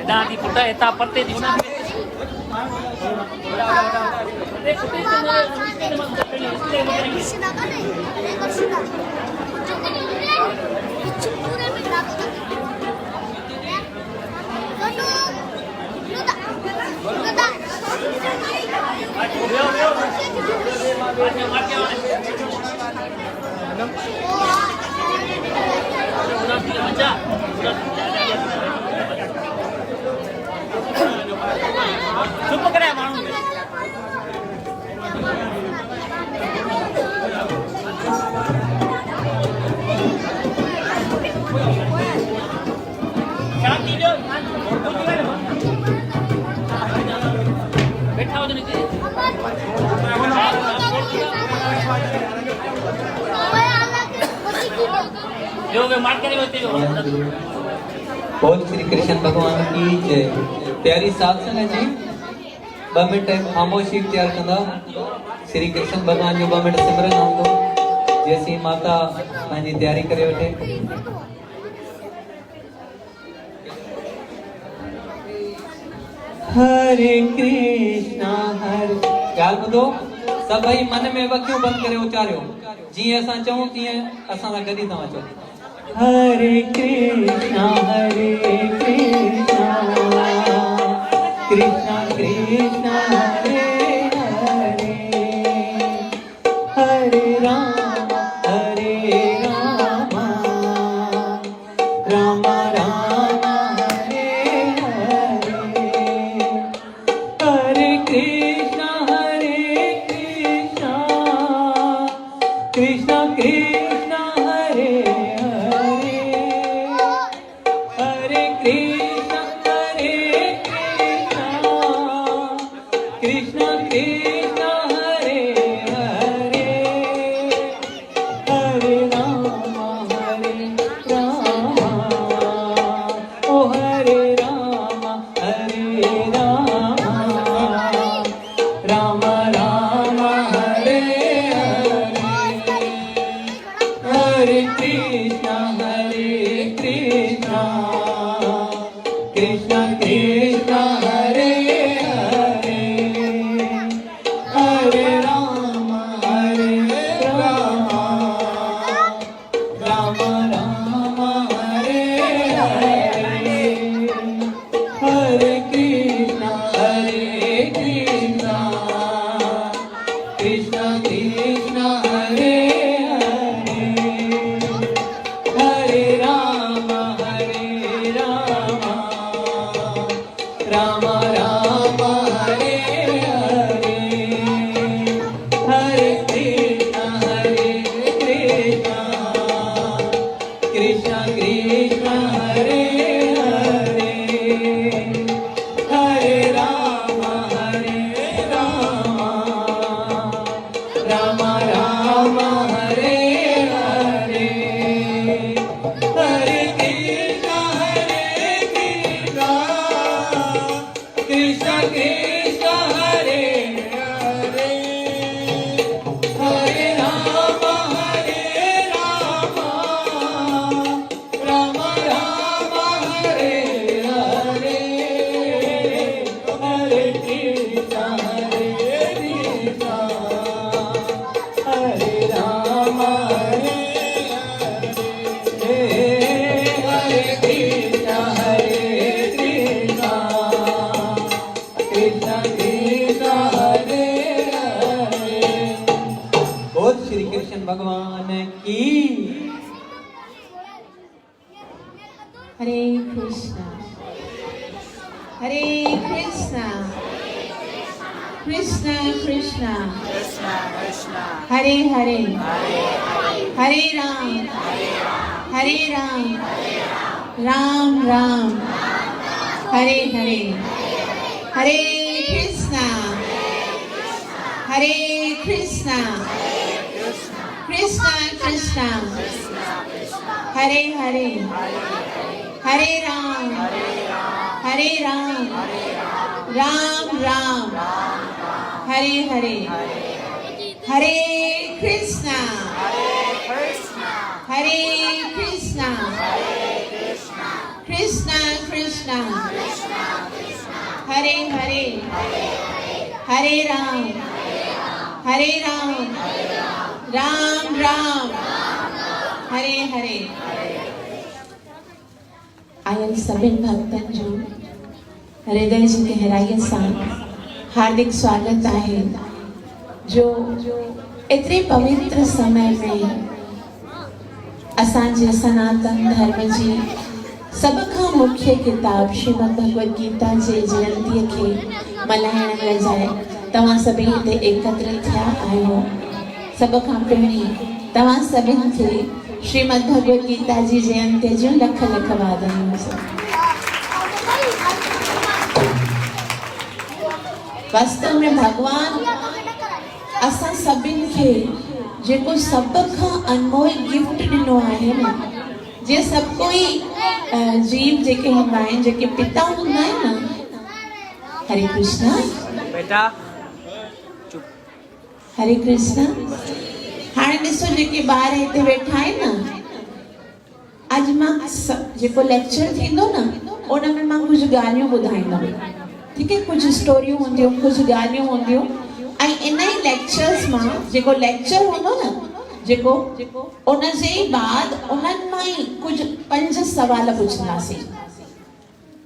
दादी पुटा एता पत्ते दी ना चुप करे मानू शांति जो बैठा हो नीचे जो वे मार करे होते हो बोल श्री कृष्ण भगवान की जय। प्यारी साथ संग जी 2 मिनट खामोशी इख्तियार कंदा श्री कृष्ण भगवान जो 2 मिनट सिमरन आंदो जैसी माता पंहिंजी तैयारी करे वठे। हरे कृष्णा हरे ॻाल्हि ॿुधो सभई मन में वकियूं बंदि करे उचारियो जीअं असां चऊं तीअं असां सां गॾु ई तव्हां चओ हरे कृष्णा कृष्णा कृष्णा हरे हरे हरे राम राम राम हरे हरे हरे कृष्णा कृष्णा कृष्णा हरे हरे कृष्णा कृष्णा कृष्णा हरे हरे हरे राम ओ हरे राम राम राम हरे हरे हरे कृष्णा कृष्णा कृष्णा हरे हरे हरे राम राम राम हरे हरे हरे कृष्णा कृष्णा कृष्णा हरे हरे हरे राम राम राम हरे हरे हरे कृष्णा कृष्णा कृष्णा हरे हरे हरे राम राम राम हरे हरे हरे कृष्णा कृष्णा कृष्णा हरे हरे हरे राम राम राम हरे हरे हरे कृष्णा हरे राम हरे हरे कृष्णा कृष्णा कृष्णा हरे हरे। बोल श्री कृष्ण भगवान की। हरे Krishna Krishna Krishna Hare Hare Hare Ram Ram Ram Hare Hare Hare Krishna Krishna Krishna Hare Hare Hare Ram Ram Ram Hare Hare Hare Krishna, Hare Krishna, Krishna Krishna, Hare Hare, Hare Ram, Hare Ram, Ram Ram, Hare Hare. Oil सभिनि भक्तनि जो हृदय जी गहराईअ सां हार्दिक स्वागत आहे जो एतिरे पवित्र समय में असांजे सनातन धर्म जी सभ खां मुख्य किताब श्रीमद भगवद गीता जे जयंतीअ खे मल्हाइण लाइ तव्हां सभई हिते एकत्रित थिया आहियो। सभ खां पहिरीं तव्हां सभिनि खे श्रीमद भगवद गीता जी जयंती जूं लख लख वाधायूं। वास्तव में भगवान असां सभिनि खे जेको सभ खां अनमोल गिफ्ट ॾिनो आहे न, जे सभु कोई जीव जेके हूंदा आहिनि, जेके पिता हूंदा आहिनि न, हरे कृष्णा बेटा हरे कृष्णा। हाणे ॾिसो जेके ॿार हिते वेठा आहिनि न, अॼु मां जेको लेक्चर थींदो न उन में मां कुझु ॻाल्हियूं ॿुधाईंदमि, ठीकु आहे, कुझु स्टोरियूं हूंदियूं, कुझु ॻाल्हियूं हूंदियूं, ऐं इन ई लेक्चर्स मां जेको लेक्चर हूंदो न, जेको उन जे बाद उन्हनि मां ई कुझु 5 सवाल पूछंदासीं,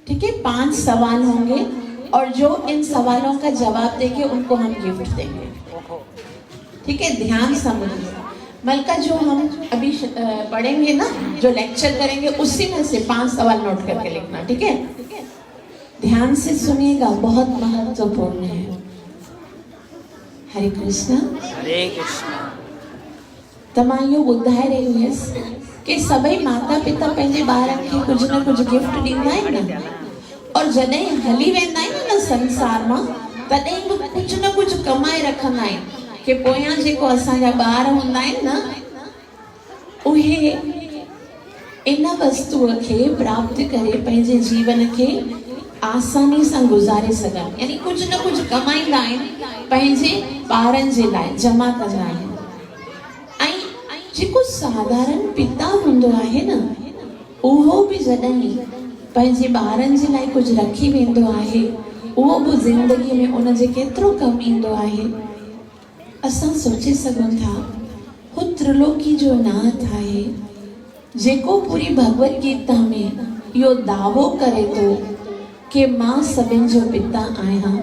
ठीक है, 5 सवाल होंगे और जो इन सवालों का जवाब देंगे उनको हम गिफ्ट देंगे, ठीक है। ध्यान समझिए, मलका जो हम अभी पढ़ेंगे ना, जो लेक्चर करेंगे उसी में से 5 सवाल नोट करके लिखना, ठीक है। ध्यान से सुनिएगा, बहुत महत्वपूर्ण है। हरे कृष्णा हरे कृष्णा। त मां इहो ॿुधाए रही हुयसि कि सभई माता पिता पंहिंजे ॿारनि खे कुझु न कुझु गिफ्ट ॾींदा आहिनि न, और जॾहिं हली वेंदा आहिनि न संसार मां, तॾहिं बि कुझु न कुझु कमाए रखंदा आहिनि कि पोयां जेको असांजा ॿार हूंदा आहिनि न, उहे इन वस्तुअ खे प्राप्त करे पंहिंजे जीवन खे आसानी सां गुज़ारे सघनि, यानी कुझु न कुझु कमाईंदा आहिनि, पंहिंजे ॿारनि जे लाइ जमा कंदा आहिनि। ऐं जेको साधारण पिता हूंदो आहे न, उहो बि जॾहिं पंहिंजे ॿारनि जे लाइ कुझु रखी वेंदो आहे, उहो बि ज़िंदगीअ में उनजे केतिरो कमु ईंदो आहे। असां सोचे सघूं था, हू त्रिलोकी जो नाथ आहे, जेको पूरी भगवद गीता में इहो दावो करे थो कि मां सभिनि जो पिता आहियां,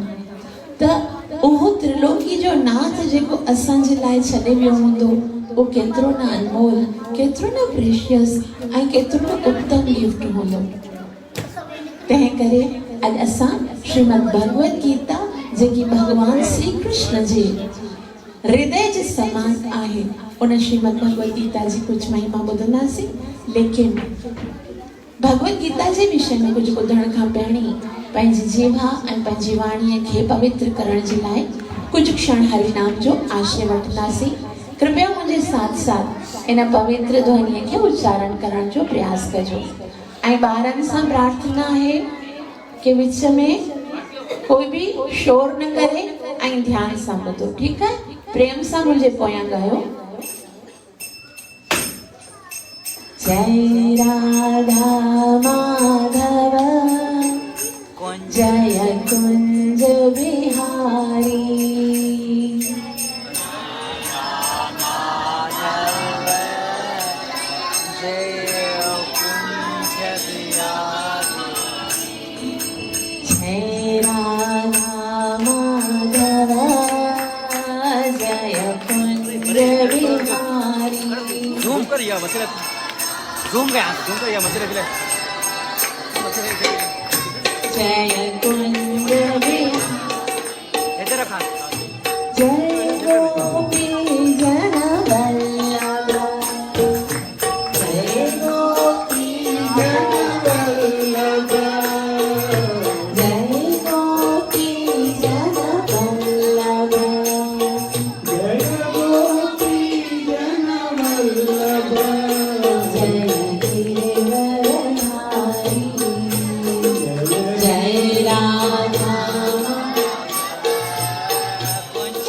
त उहो त्रिलोकी जो नाथ जेको असांजे लाइ छॾे वियो हूंदो, उहो केतिरो न अनमोल, केतिरो न प्रेशियस ऐं केतिरो न उत्तम गिफ्ट हूंदो। तंहिं करे अॼु असां श्रीमद भगवद गीता, जेकी भगवान श्री कृष्ण जे हृदय जे समान आहे, उन श्रीमद भगवद गीता जी कुझु महिमा ॿुधंदासीं। लेकिन भगवद गीता जे विषय में कुझु ॿुधण खां पहिरीं पंहिंजी जीवा ऐं पंहिंजी वाणीअ खे पवित्र करण जे लाइ कुझु क्षण हरिनाम जो आश्रय वठंदासीं। कृपया मुंहिंजे साथ साथ इन पवित्र ध्वनिअ खे उच्चारण करण जो प्रयास कजो। ऐं ॿारनि सां प्रार्थना आहे कि विच में कोई भी शोर न करे ऐं ध्यान सां ॿुधो, ठीकु आहे। प्रेम सां मुंहिंजे पोयां ॻायो। जय राधा माधव जय कुंज बिहारी, जय राधा माधव जय कुंज बिहारी। झूम कर या मसले झूम गया, झूम कर या मसले के लिए जय कुंज बिहारी, इधर रखा। जय गोपी जन वल्लभ, जय गोपी जन वल्लभ, जय गोपी जन वल्लभ, जय गोपी जन वल्लभ, जय गिरिवरधारी, जय राधा कुंज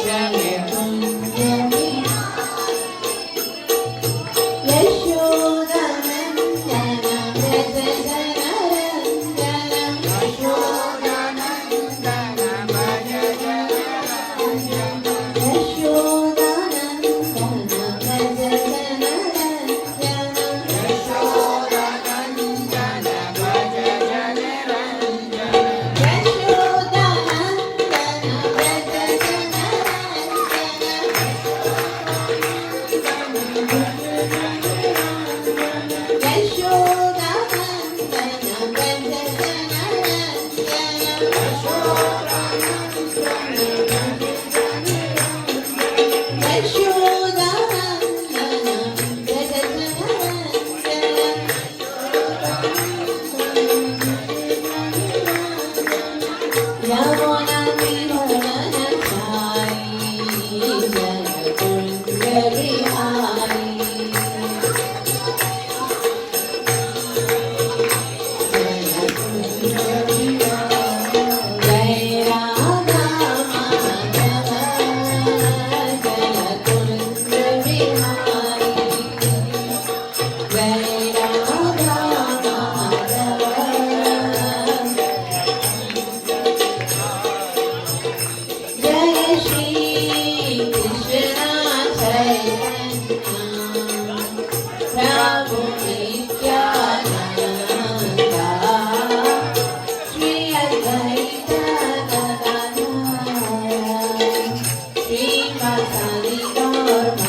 Hare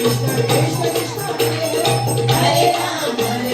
Krishna, Krishna Krishna, Hare Ram, Hare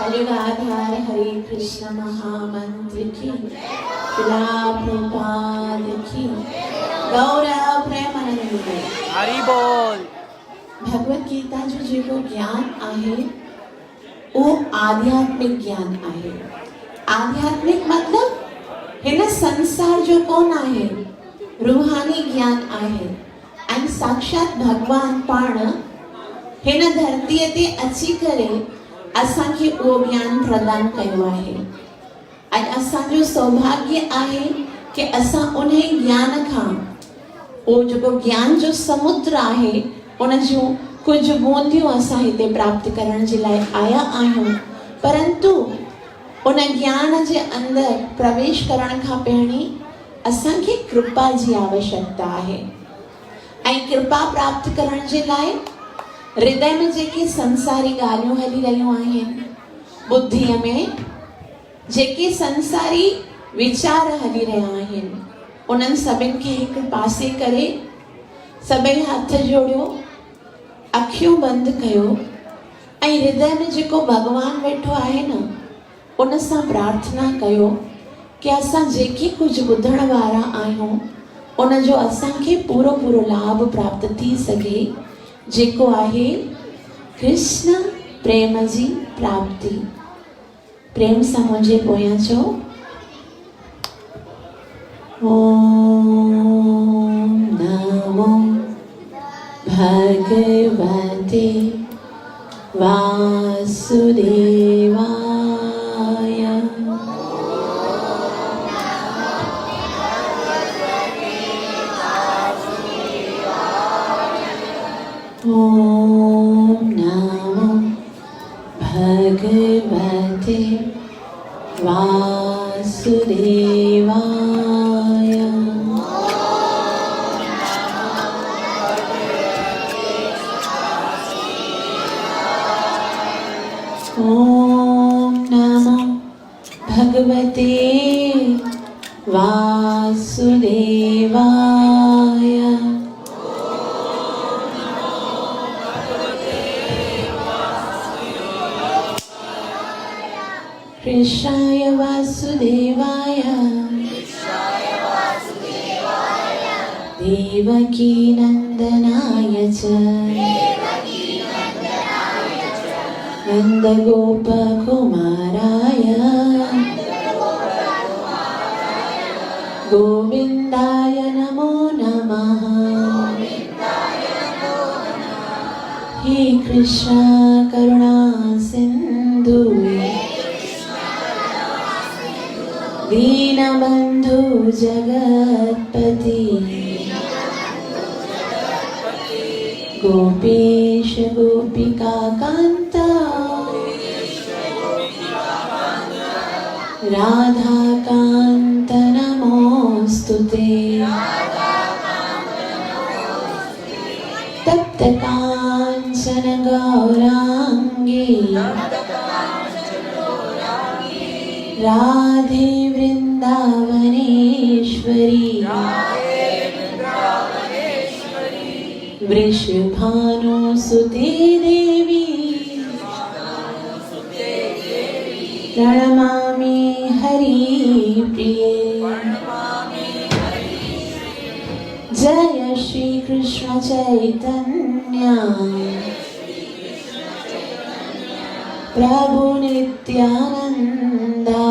कलियुगाधार हरे कृष्ण महामंत्र की, प्रभुपाद की, गौरव प्रेमानंद हरि बोल। भगवत गीता जो जेको ज्ञान आहे वो आध्यात्मिक ज्ञान आहे। आध्यात्मिक मतलब हिन संसार जो कोन आहे, रूहानी ज्ञान आहे। ऐं साक्षात भगवान पाण हिन धरतीअ ते अची करे असांखे उहो ज्ञान प्रदान कयो आहे। ऐं असांजो सौभाग्य आहे कि असां उन ज्ञान खां उहो जेको ज्ञान जो समुद्र आहे उन जूं कुछ बूंदियूं असां हिते प्राप्त करण जे लाइ आया आहियूं। परंतु उन ज्ञान जे अंदर प्रवेश करण खां पहिरीं असांखे कृपा जी आवश्यकता आहे। ऐं कृपा प्राप्त करण जे लाइ हृदय में जेके संसारी ॻाल्हियूं हली रहियूं आहिनि, बुद्धीअ में जेके संसारी विचार हली रहिया आहिनि, उन्हनि सभिनि खे हिकु पासे करे सभई हथ जोड़ियो, अखियूं बंदि कयो ऐं हृदय में जेको भगवान वेठो आहे न उन सां प्रार्थना कयो कि असां जेके कुझु ॿुधण वारा आहियूं उन जो असांखे पूरो पूरो लाभ प्राप्त थी सघे, जेको आहे कृष्ण प्रेम जी प्राप्ति। प्रेम सां मुंहिंजे पोयां चओ, ओम नमो भगवते वासुदेवाय। Om Namo Bhagavate Vasudevaya. Om Namo Bhagavate Vasudevaya. Krishnaya Vasudevaya Devaki Nandanaya cha Nanda Gopa Kumaraya Govindaya Namo Namaha. He Krishna Karuna Sindhu Deenabandhu Jagatpati Gopesha Gopika Kanta Radha Kanta Namostute Tapta Kanchana Gaurangi Radhe Vrindavaneshwari Vrishabhanu Sute Devi Pranamami Hari Priye. Jaya Shri Krishna Chaitanya Prabhu Nityananda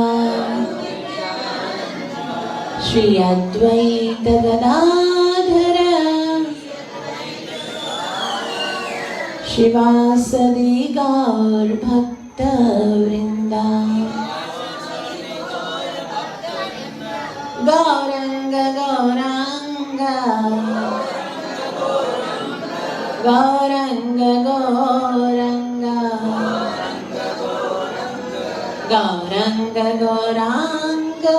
Shri Advaita Gadadhara Shivasadi Gaur Bhakta Vrinda Gauranga Gauranga Gauranga Gauranga Gauranga Gauranga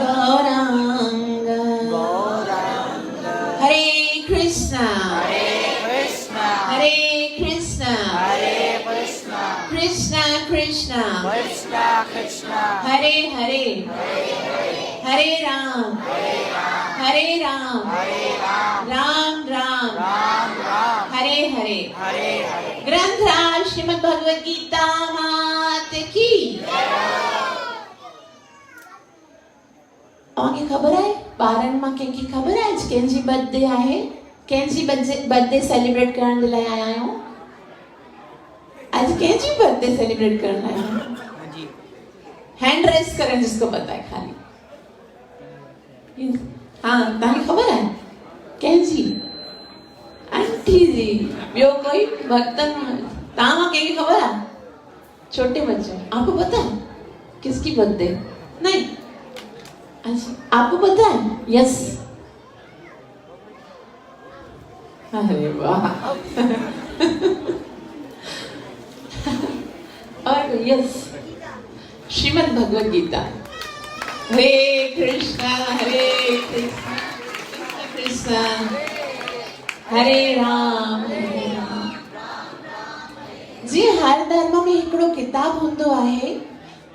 Gauranga Hare Krishna Hare Krishna Krishna Krishna Hare Hare Hare Ram Hare Ram Ram Ram Hare Hare ग्रंथराज Shrimad Bhagavad Gita मात की। तव्हांखे ख़बर आहे ॿारनि मां कंहिंखे ख़बर आहे अॼु कंहिंजी बर्थडे आहे? कंहिंजी बर्थडे सेलिब्रेट करण जे लाइ आया आहियूं? आज कंहिंजी बर्थडे सेलिब्रेट करण आया आहियूं? हैंड रेस करें जिसको पता है खाली। हाँ तव्हांखे ख़बर आहे कंहिंजी? आंटी जी। ॿियो कोई भक्तन तव्हां मां कंहिंखे ख़बर आहे? छोटे बच्चे आपको पता है किसकी बर्थडे? नहीं अच्छा आपको पता है? यस अरे वाह और यस श्रीमद् भगवद गीता। हरे कृष्णा कृष्ण कृष्ण हरे राम जी। हर धर्म में हिकिड़ो किताब हूंदो आहे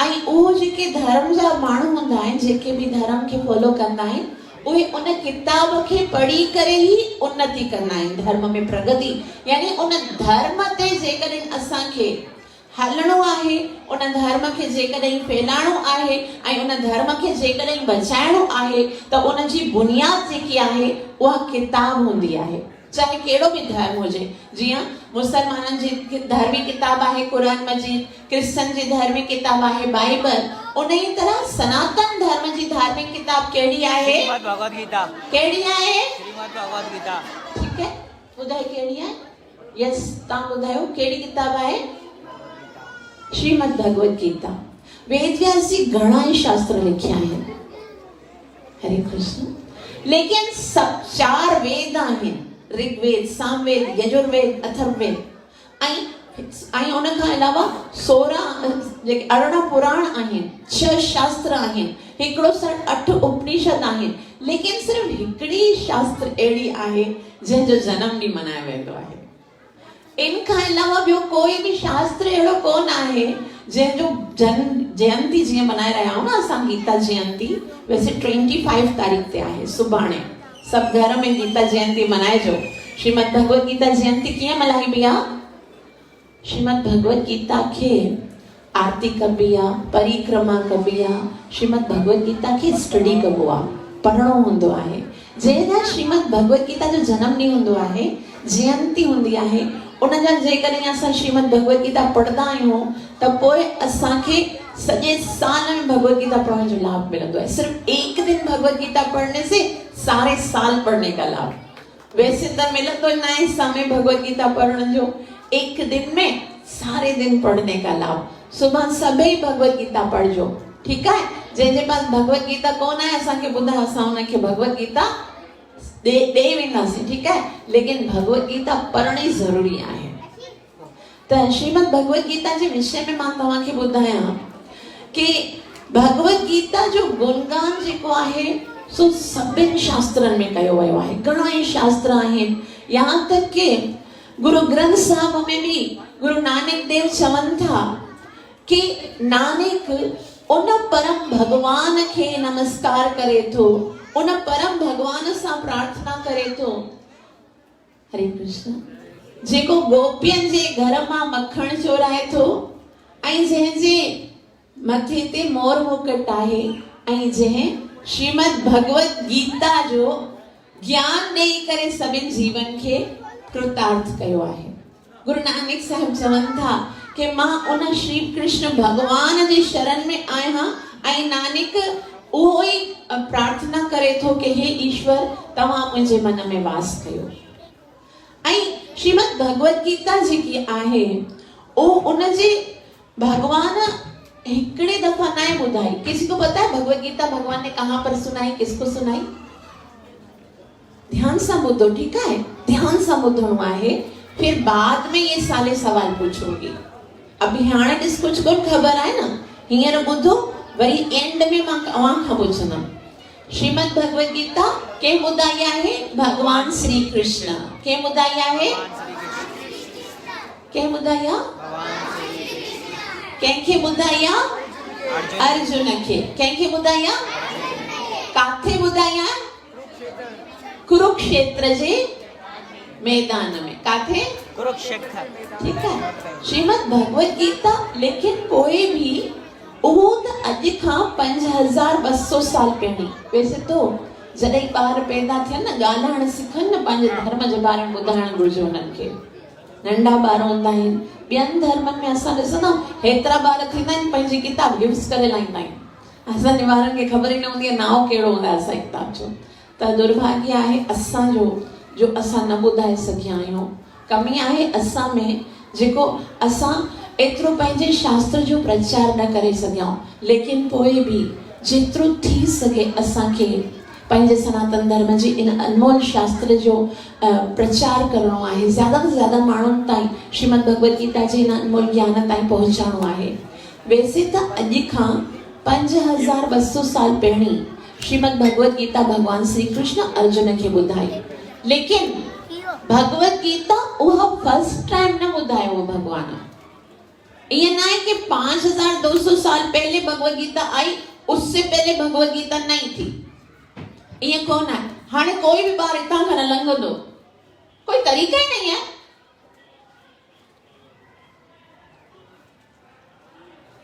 ऐं उहो जेके धर्म जा माण्हू हूंदा आहिनि जेके बि धर्म खे फॉलो कंदा आहिनि उहे उन किताब खे पढ़ी करे ई उन्नति कंदा आहिनि, धर्म में प्रगति। यानी उन धर्म ते जेकॾहिं असांखे हलणो आहे, उन धर्म खे जेकॾहिं फैलाइणो आहे ऐं उन धर्म खे जेकॾहिं बचाइणो आहे त उन जी बुनियाद जेकी आहे उहा किताब हूंदी आहे, चाहे कहिड़ो बि धर्म हुजे। जीअं मुसलमाननि जी धार्मिक किताब आहे क़ुरान मजीद, क्रिश्चन जी धार्मिक किताब आहे बाइबल, उन ई तरह सनातन धर्म जी धार्मिक किताब कहिड़ी आहे? श्रीमद् भगवद गीता। कहिड़ी आहे? श्रीमद् भगवद गीता। ठीक है ॿुधाए कहिड़ी आहे? यस, तव्हां ॿुधायो कहिड़ी किताब आहे? श्रीमद भगवत गीता। वेद व्यास जी घणा ई शास्त्र लिखिया आहिनि, हरे कृष्ण। लेकिन सब 4 वेद आहिनि, ऋग्वेद, सामवेद, यजुर्वेद, अथर्ववेद ऐं उन खां अलावा 18 पुराण आहिनि, 6 शास्त्र आहिनि, हिकिड़ो 8 उपनिषद आहिनि। लेकिन सिर्फ हिकिड़ी शास्त्र अहिड़ी आहे जंहिंजो जनम ॾींहुं मल्हायो वेंदो आहे। इन खां अलावा ॿियो कोई बि शास्त्र अहिड़ो कोन आहे जंहिंजो जयंती जीअं मल्हाए रहिया आहियूं न असां, गीता जयंती वैसे 25 तारीख़ ते आहे, सुभाणे सभु घर में गीता जयंती मल्हाइजो। श्रीमद भगवत गीता जयंती कीअं मल्हाइबी आहे? श्रीमद भगवत गीता खे आरती कबी आहे, परिक्रमा कबी आहे, श्रीमद भगवत गीता खे स्टडी कबो आहे, पढ़णो हूंदो आहे। जंहिं श्रीमद भगवत गीता जो जनम ॾींहुं हूंदो आहे, जयंती हूंदी आहे, उनजा जेकॾहिं असां श्रीमद भगवत गीता पढ़ंदा आहियूं त पोइ असांखे सॼे साल में भगवत गीता पढ़ने जो लाभ मिलंदो है। सिर्फ एक दिन भगवत गीता पढ़ने से सारे साल पढ़ने का लाभ। वैसे तो मिलंदो ना है समय भगवत गीता पढ़ने जो, एक दिन में सारे दिन पढ़ने का लाभ। सुबह सभी भगवत गीता पढ़जो, ठीक है। जंहिंजे पास भगवत गीता कोन है असांखे ॿुधायो, असां उनखे भगवत गीता दे वेंदासीं, ठीक है। लेकिन भगवत गीता पढ़नी जरूरी है। तो श्रीमद भगवत गीता के विषय में मां तव्हांखे ॿुधायां कि भगवत गीता जो गुणगान जेको आहे सो सभिनि शास्त्रनि में कयो वियो आहे। घणा ई शास्त्र आहिनि, यहाँ तक कि गुरु ग्रंथ साहब में भी गुरु नानक देव चवनि था कि नानक उन परम भगवान के नमस्कार करे थो, उन परम भगवान से प्रार्थना करे थो, हरे कृष्ण, जेको गोपियन जे घर मां मक्खण चोराए थो ऐं जंहिंजे मथे ते मोर मुकुट आहे ऐं जंहिं श्रीमद भगवत गीता जो ज्ञान ॾेई करे सभिनि जीवन खे कृतार्थ कयो आहे। गुरु नानक साहब चवनि था कि मां उन श्री कृष्ण भगवान जे शरण में आहियां ऐं नानक उहो ई प्रार्थना करे थो कि हे ईश्वर तव्हां मुंहिंजे मन में वास कयो। ऐं श्रीमद भगवत गीता जेकी आहे उहो उनजे भगवान एकड़े दफा नहीं बुधाई। किसी को पता है भगवत गीता भगवान ने कहां पर सुनाई, किसको सुनाई? ध्यान से बुधो, ठीक है, ध्यान से बुधणो आहे। फिर बाद में ये साले सवाल पूछूंगी। अभी हाणे किस कुछ को खबर है ना, हींअर बुधो वरी एंड में मां अवां खां पुछंदम। श्रीमद भगवत गीता के बुधाई आहे? भगवान श्री कृष्ण। के बुधाई आहे? के बुधाया? कंहिंखे बुधाया? अर्जुन खे। कंहिंखे बुधाया? काथे बुधाया? कुरुक्षेत्र जे मैदान में। काथे? कुरुक्षेत्र, ठीक है। श्रीमद भगवत गीता लेकिन कोई भी उहो त अॼु खां 5200 साल पहिरीं, वैसे तो जॾहिं ॿार पैदा थियनि न ॻाल्हाइण सिखनि न पंहिंजे धर्म जे बारे में ॿुधाइण घुरिजे उन्हनि खे। नंढा ॿार हूंदा आहिनि, ॿियनि धर्मनि में असां ॾिसंदा हेतिरा ॿार थींदा आहिनि पंहिंजी किताब गिफ्ट करे लाईंदा आहिनि। असांजे ॿारनि खे ख़बर ई न हूंदी आहे नाओ कहिड़ो हूंदो आहे असांजी किताब जो। त दुर्भाग्य आहे असांजो जो असां न ॿुधाए सघिया आहियूं। कमी आहे असां में जेको असां एतिरो पंहिंजे शास्त्र जो प्रचार न करे सघिया। लेकिन पोइ बि जेतिरो थी सघे असांखे पंहिंजे सनातन धर्म जे इन अनमोल शास्त्र जो प्रचार करणो आहे। ज़्यादा से ज़्यादा माण्हुनि ताईं श्रीमद भगवत गीता जे इन अनमोल ज्ञान ताईं पहुचाइणो आहे। वैसे त अॼु खां 5200 साल पहिरीं श्रीमद भगवत गीता भगवान श्री कृष्ण अर्जुन खे ॿुधाई। लेकिन भगवत गीता उहा फर्स्ट टाइम न ॿुधायो भगवान। ये ना है कि 5200 साल पहले भगवत गीता आई, उससे पहले भगवत गीता नहीं थी। ये कौन है? हाने कोई भी बार इतना खाना लंघ दो, कोई तरीका ही नहीं है।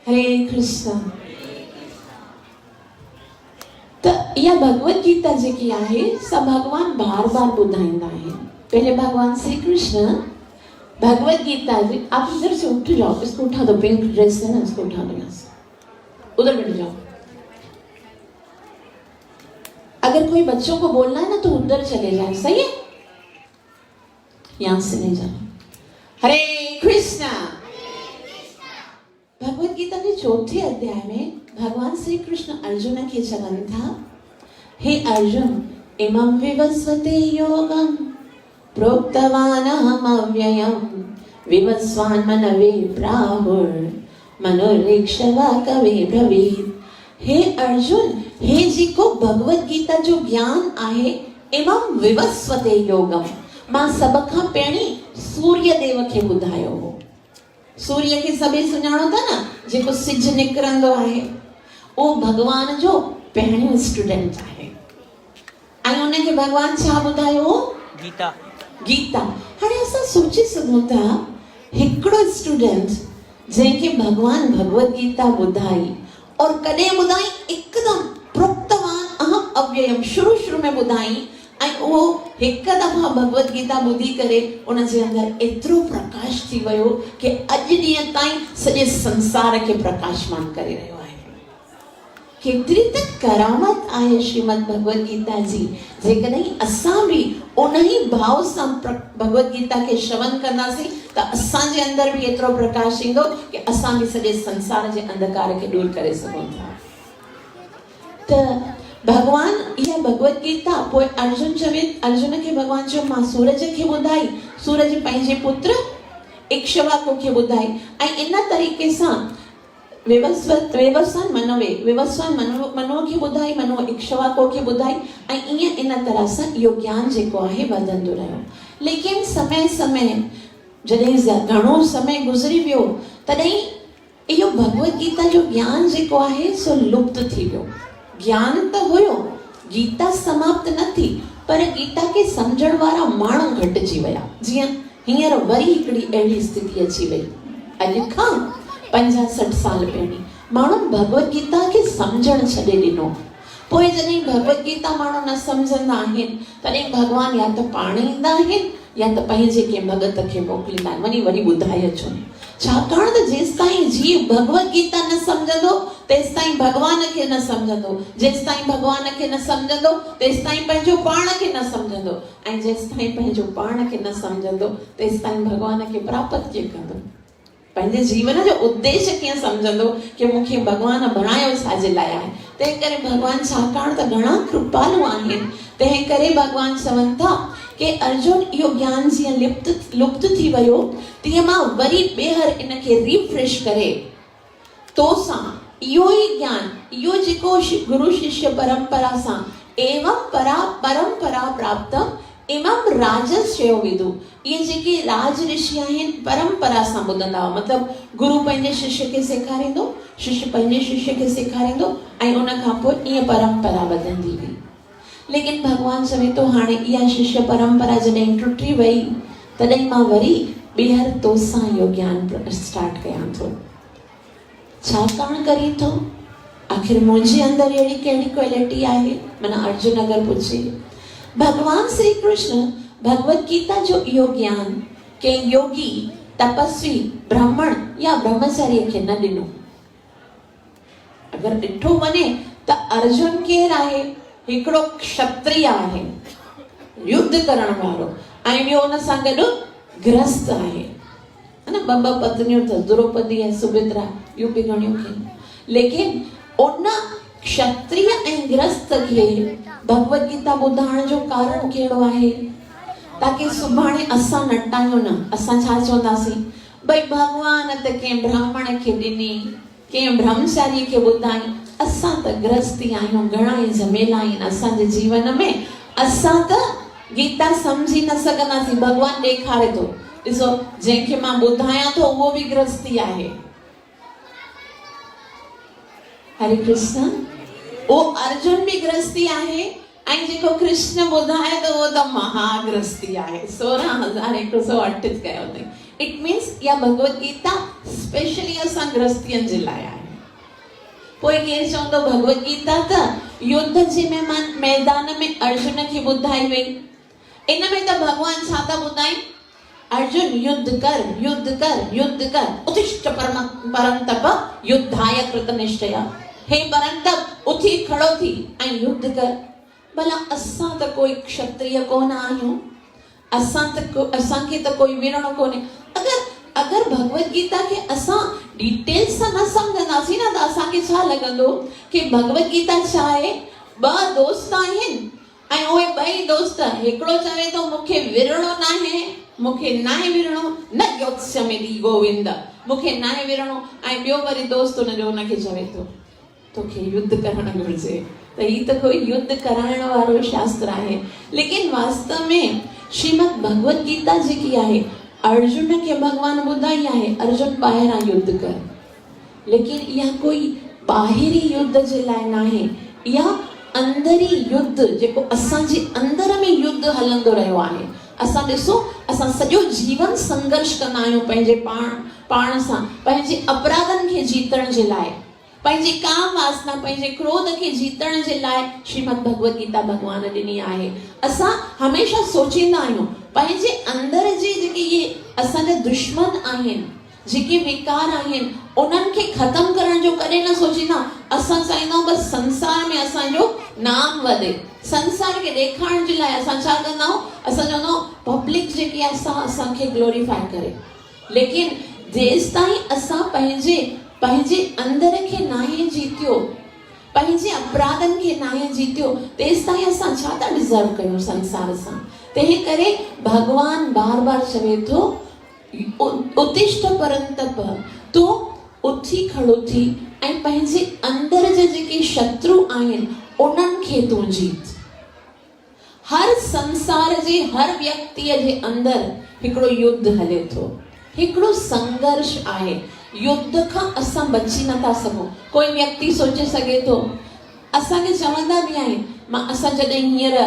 हरे कृष्ण। तो यह भगवत गीता जेकी आहे सब भगवान बार बार बुधाईंदा आहिनि। पहले भगवान श्री कृष्ण भगवत गीता जी, आप इधर से उठ जाओ, इसको उठा दो, पिंक ड्रेस है ना, इसको उठा दो यहाँ से, उधर बैठ जाओ। अगर कोई बच्चों को बोलना है ना तो उधर चले जाए, सही है, यहाँ से नहीं जाना। हरे कृष्णा। भगवत गीता के चौथे अध्याय में भगवान श्री कृष्ण अर्जुन के चरण था, हे अर्जुन, इमं विवस्वते योगं प्रोक्तवानहम् अव्ययम् विवस्वान् मनवे प्राहुर्मनोरीक्षवा कवे ब्रवीत्। हे अर्जुन, हे जी को भगवत गीता जो ज्ञान आहे, इमं विवस्वते योगम, मां सब खां पहिरीं सूर्य देव खे ॿुधायो हो। सूर्य खे सभई सुञाणो था न, जेको सिज निकिरंदो आहे, उहो भगवान जो पहिरियों स्टूडेंट आहे। ऐं उनखे भगवान छा ॿुधायो? गीता। गीता। हाणे असां सोचे सघूं था, हिकिड़ो स्टूडेंट जंहिंखे भगवान भगवत गीता ॿुधाई और कॾहिं ॿुधाई एकदम प्रोक्तवान अहम अव्ययम, शुरू में ॿुधाई, ऐं उहो हिकु दफ़ा भगवत गीता ॿुधी करे उनजे अंदरि एतिरो प्रकाश थी वियो कि अॼु ॾींहं ताईं सॼे संसार खे प्रकाशमान करे रहियो आहे। केतिरी त करामत आहे श्रीमद भगवत गीता जी। जेकॾहिं असां बि उन ई भाव सां भगवत गीता खे श्रवण कंदासीं त असांजे अंदरि बि एतिरो प्रकाश ईंदो कि असां बि सॼे संसार जे अंधकार खे दूर करे सघूं था। त भगवान इहा भगवत गीता पोइ अर्जुन खे भगवान जो मां सूरज खे ॿुधाई, सूरज पंहिंजे पुत्र इक्ष्वाकु खे ॿुधाई, ऐं इन तरीक़े सां विवस्वान मनो खे ॿुधाई, मनो इक्ष्वाकु खे ॿुधाई, ऐं ईअं इन तरह सां इहो ज्ञान जेको आहे वधंदो रहियो। लेकिन समय जॾहिं घणो समय गुज़री वियो, तॾहिं इहो भगवत गीता जो ज्ञान जेको आहे सो लुप्त थी वियो। ज्ञान त हुयो, गीता समाप्त न थी, पर गीता खे सम्झण वारा माण्हू घटिजी विया। जीअं हींअर वरी हिकिड़ी अहिड़ी स्थिति अची वई, अॼु खां 50-60 साल पहिरीं माण्हू भगवत गीता खे सम्झण छॾे ॾिनो। पोइ जॾहिं भगवत गीता माण्हू न सम्झंदा आहिनि, तॾहिं भॻवान या त पाण ईंदा आहिनि या त पंहिंजे कंहिं भगत खे मोकिलींदा आहिनि, वरी ॿुधाए अचो। छाकाणि त जेसिताईं जीव भगवत गीता न सम्झंदो तेसिताईं भगवान खे न सम्झंदो, जेसिताईं भगवान खे न सम्झंदो तेसिताईं पंहिंजो पाण खे न सम्झंदो, ऐं जेसिताईं पंहिंजो पाण खे न सम्झंदो तेसिताईं भगवान खे प्राप्त कीअं कंदो, पंहिंजे जीवन जो उद्देश्य कीअं सम्झंदो कि मूंखे भगवान बणायो छाजे लाइ आहे। तंहिं करे भगवान, छाकाणि त घणा कृपालु आहिनि, तंहिं करे भगवान चवनि था कि अर्जुन, इहो ज्ञान जीअं लुप्त थी वियो, तीअं मां वरी ॿीहर इनखे रिफ्रेश करे तोसां इहो ई ज्ञान, इहो जेको गुरु शिष्य परंपरा सां एवं परंपरा प्राप्त इमं राजस्यो विदु, इहे जेके राज ऋषि आहिनि परंपरा सां ॿुधंदा हुआ, मतिलबु गुरु पंहिंजे शिष्य खे सेखारींदो, शिष्य पंहिंजे शिष्य खे सेखारींदो, ऐं उन खां पोइ ईअं परंपरा वधंदी हुई। लेकिन भगवान चवे थो, हाणे इहा शिष्य परंपरा जॾहिं टुटी वई, तॾहिं मां वरी ॿीहर तोसां इहो ज्ञान स्टार्ट कयां थो। छाकाणि करी थो? आख़िर मुंहिंजे अंदरि अहिड़ी कहिड़ी क्वालिटी आहे? माना अर्जुन अगरि पुछे, भगवान श्री कृष्ण भगवत गीता जो इहो ज्ञान कंहिं योगी, तपस्वी, ब्राह्मण या ब्रह्मचारी खे न ॾिनो। अगरि ॾिठो वञे त अर्जुन केरु आहे? हिकिड़ो क्षत्रिय आहे, युद्ध करण वारो, ऐं ॿियो हुन सां गॾु गृहस्थ आहे, न ॿ पत्नियूं अथसि, द्रौपदी ऐं सुमित्रा, इहो बि घणियूं आहिनि। लेकिन उन क्षत्रिय ऐं गृहस्थ खे भगवत गीता ॿुधाइण जो कारण कहिड़ो आहे? ताकि सुभाणे असां नटायूं न, असां छा चवंदासीं, भई भगवान त कंहिं ब्राह्मण खे ॾिनी, कंहिं ब्रह्मचारी खे ॿुधाई, असां त गृहस्थी आहियूं, घणा ई झमेला आहिनि असांजे जीवन में, असां त गीता सम्झी न सघंदासीं। भगवान ॾेखारे थो, ॾिसो, जंहिंखे मां ॿुधायां थो उहो बि गृहस्थी आहे। हरे कृष्ण। वो अर्जुन भी गृहस्थी आहे, ऐं जेको कृष्ण ॿुधाए तो वो त महागृहस्थी आहे। 16,138 कयो अथई। इट मीन्स या भगवत गीता स्पेशली असां गृहस्थियनि जे लाइ आहे। पोइ केरु चवंदो भगवत गीता त युद्ध जे मैदान में अर्जुन खे ॿुधाई वई। इन में त भगवान छा था ॿुधाइनि? अर्जुन युद्ध कर, युद्ध कर, युद्ध कर, उत्तिष्ठ परंतप युद्धाय कृतनिश्चय। हे परंतप, उथी खड़ो थी ऐं युद्ध कर। भला असां त कोई क्षत्रिय कोन आहियूं, असांखे त कोई वीरण कोन्हे, अगर भगवत गीता के असां डिटेल सां न सम्झंदासीं न त असांखे छा लॻंदो कि भगवत गीता छा आहे, ॿ दोस्त आहिनि ऐं उहे ॿई दोस्त, हिकिड़ो चवे थो मूंखे विरहणो नाहे, मूंखे नाहे विरहणो, न योत्स्यमिति गोविंद, मूंखे नाहे विरहणो, ऐं ॿियो वरी दोस्त हुनजो हुनखे चवे थो तोखे युद्ध करणु घुरिजे। त ही त कोई युद्ध कराइण वारो शास्त्र आहे। लेकिन वास्तव में श्रीमद भगवत गीता जेकी आहे अर्जुन खे भगवान ॿुधाई आहे, अर्जुन ॿाहिरां युद्ध कर, लेकिन इहा कोई ॿाहिरी युद्ध जे लाइ न आहे, इहा अंदरी युद्ध जेको असांजे अंदर में युद्ध हलंदो रहियो आहे। असां ॾिसो, असां सॼो जीवन संघर्ष कंदा आहियूं पंहिंजे पाण सां, पंहिंजे अपराधनि खे जीतण जे लाइ, पंहिंजी काम वासना, पंहिंजे क्रोध खे जीतण जे लाइ श्रीमद भगवत गीता भगवान ॾिनी आहे। असां हमेशह सोचींदा आहियूं पंहिंजे अंदर जे जेके इहे असांजा दुश्मन आहिनि, जेके विकार आहिनि, उन्हनि खे ख़तम करण जो कॾहिं न सोचींदा। असां चाहींदा आहियूं बसि संसार में असांजो नाम वधे, संसार खे ॾेखारण जे लाइ असां छा कंदा आहियूं, असां चवंदा आहियूं पब्लिक जेकी आहे असांखे ग्लोरीफाई करे। लेकिन जेसि ताईं असां पंहिंजे अंदर खे नाहे जीतियो, पंहिंजे अपराधनि खे नाहे जीतियो, तेसि ताईं असां छा था डिज़र्व कयूं संसार सां। तंहिं करे भगवान बार बार चवे थो उत्तिष्ठ परंतप, तूं उथी खड़ो थी ऐं पंहिंजे अंदर जे जेके शत्रु आहिनि उन्हनि खे तूं जीत। हर संसार जे हर व्यक्तिअ जे अंदर हिकिड़ो युद्ध हले थो, हिकिड़ो संघर्ष आहे। युद्ध खां असां बची नथा सघूं। कोई व्यक्ति सोचे सघे थो, असांखे चवंदा बि आहिनि, असां जॾहिं हींअर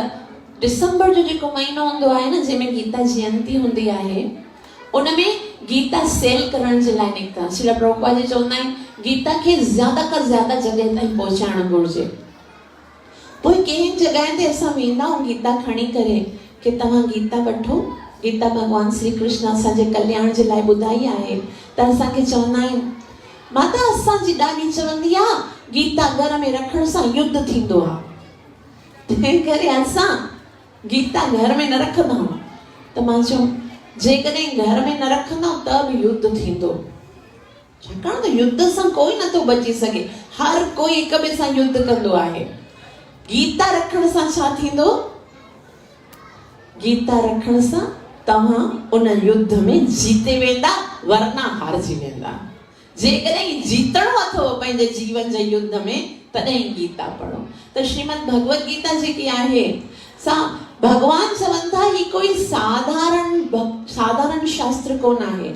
डिसंबर जो जेको महीनो हूंदो आहे न, जंहिंमें गीता जयंती हूंदी आहे, उनमें गीता सेल करण जे लाइ निकिता। श्री प्रभुपाद जी चवंदा आहिनि गीता खे ज़्यादा खां ज़्यादा जॻह ताईं पहुचाइणु घुरिजे। पोइ कंहिं जॻह ते असां वेंदा आहियूं गीता खणी करे कि तव्हां गीता वठो, गीता भगवान श्री कृष्ण असांजे कल्याण जे लाइ ॿुधाई आहे। त असांखे चवंदा आहिनि, माता असांजी ॾाॾी चवंदी आहे गीता घर में रखण सां युद्ध थींदो आहे, तंहिं करे असां गीता घर में न रखंदा आहियूं। त मां चयो जेकॾहिं घर में न रखंदा त बि युद्ध थींदो, छाकाणि त युद्ध सां कोई नथो बची सघे, हर कोई हिक ॿिए सां युद्ध कंदो आहे। गीता रखण सां छा थींदो, गीता रखण सां तव्हां उन युद्ध में जीते वेंदा, वरना हारजी वेंदा। जेकॾहिं जीतणो अथव पंहिंजे जीवन जे युद्ध में, तॾहिं गीता पढ़ो। त श्रीमद भगवत गीता जेकी आहे सा भगवान चवनि था ही कोई साधारण शास्त्र कोन आहे।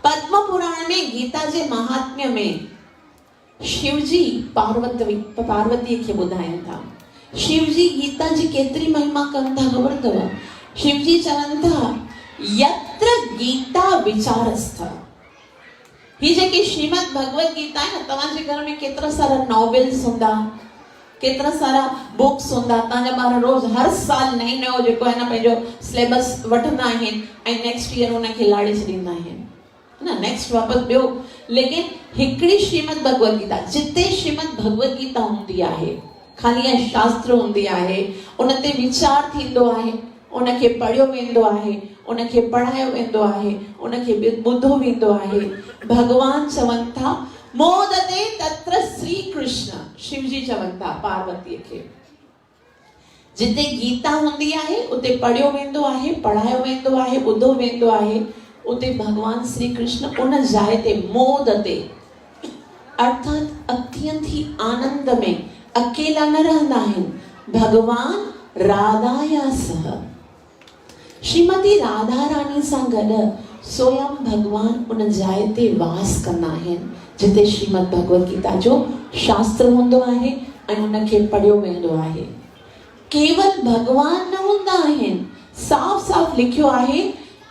पद्म पुराण में गीता जे महात्म्य में शिवजी पार्वतीअ खे ॿुधाइनि था। शिवजी गीता जी केतिरी महिमा कनि था ख़बर अथव। शिवजी चवनि था यत्र गीता विचारस्थ। ही जेकी श्रीमद भगवत गीता आहे न, तव्हांजे घर में केतिरा सारा नॉवेल्स हूंदा, केतिरा सारा बुक्स हूंदा, तव्हांजा ॿार रोज़ हर साल नयो जेको आहे न पंहिंजो सिलेबस वठंदा आहिनि ऐं नेक्स्ट ईयर उनखे लाड़े छॾींदा आहिनि, न नेक्स्ट वापसि ॿियो। लेकिन हिकिड़ी श्रीमद भगवत गीता, जिते श्रीमद भगवत गीता हूंदी आहे, ख़ाली इहा शास्त्र हूंदी आहे, उन ते वीचार थींदो आहे, उनखे पढ़ियो वेंदो आहे, उनखे पढ़ायो वेंदो आहे, उनखे ॿुधो वेंदो आहे। भगवान चवनि था मोदते तत्र श्री कृष्ण, शिवजी चवनि था पार्वतीअ खे, जिते गीता हूंदी आहे उते पढ़ियो वेंदो आहे, पढ़ायो वेंदो आहे, ॿुधो वेंदो आहे, उते भगवान श्री कृष्ण उन जाइ ते मोदते अर्थात अत्यंत ही आनंद में अकेला न रहंदा आहिनि। भगवान राधाया सह, श्रीमती राधा रानी सां गॾु स्वयं भगवान उन जाइ ते वास कंदा आहिनि, जिते श्रीमद भगवत गीता जो शास्त्र हूंदो आहे ऐं उनखे पढ़ियो वेंदो आहे। केवल भगवान न हूंदा आहिनि, साफ़ साफ़ लिखियो आहे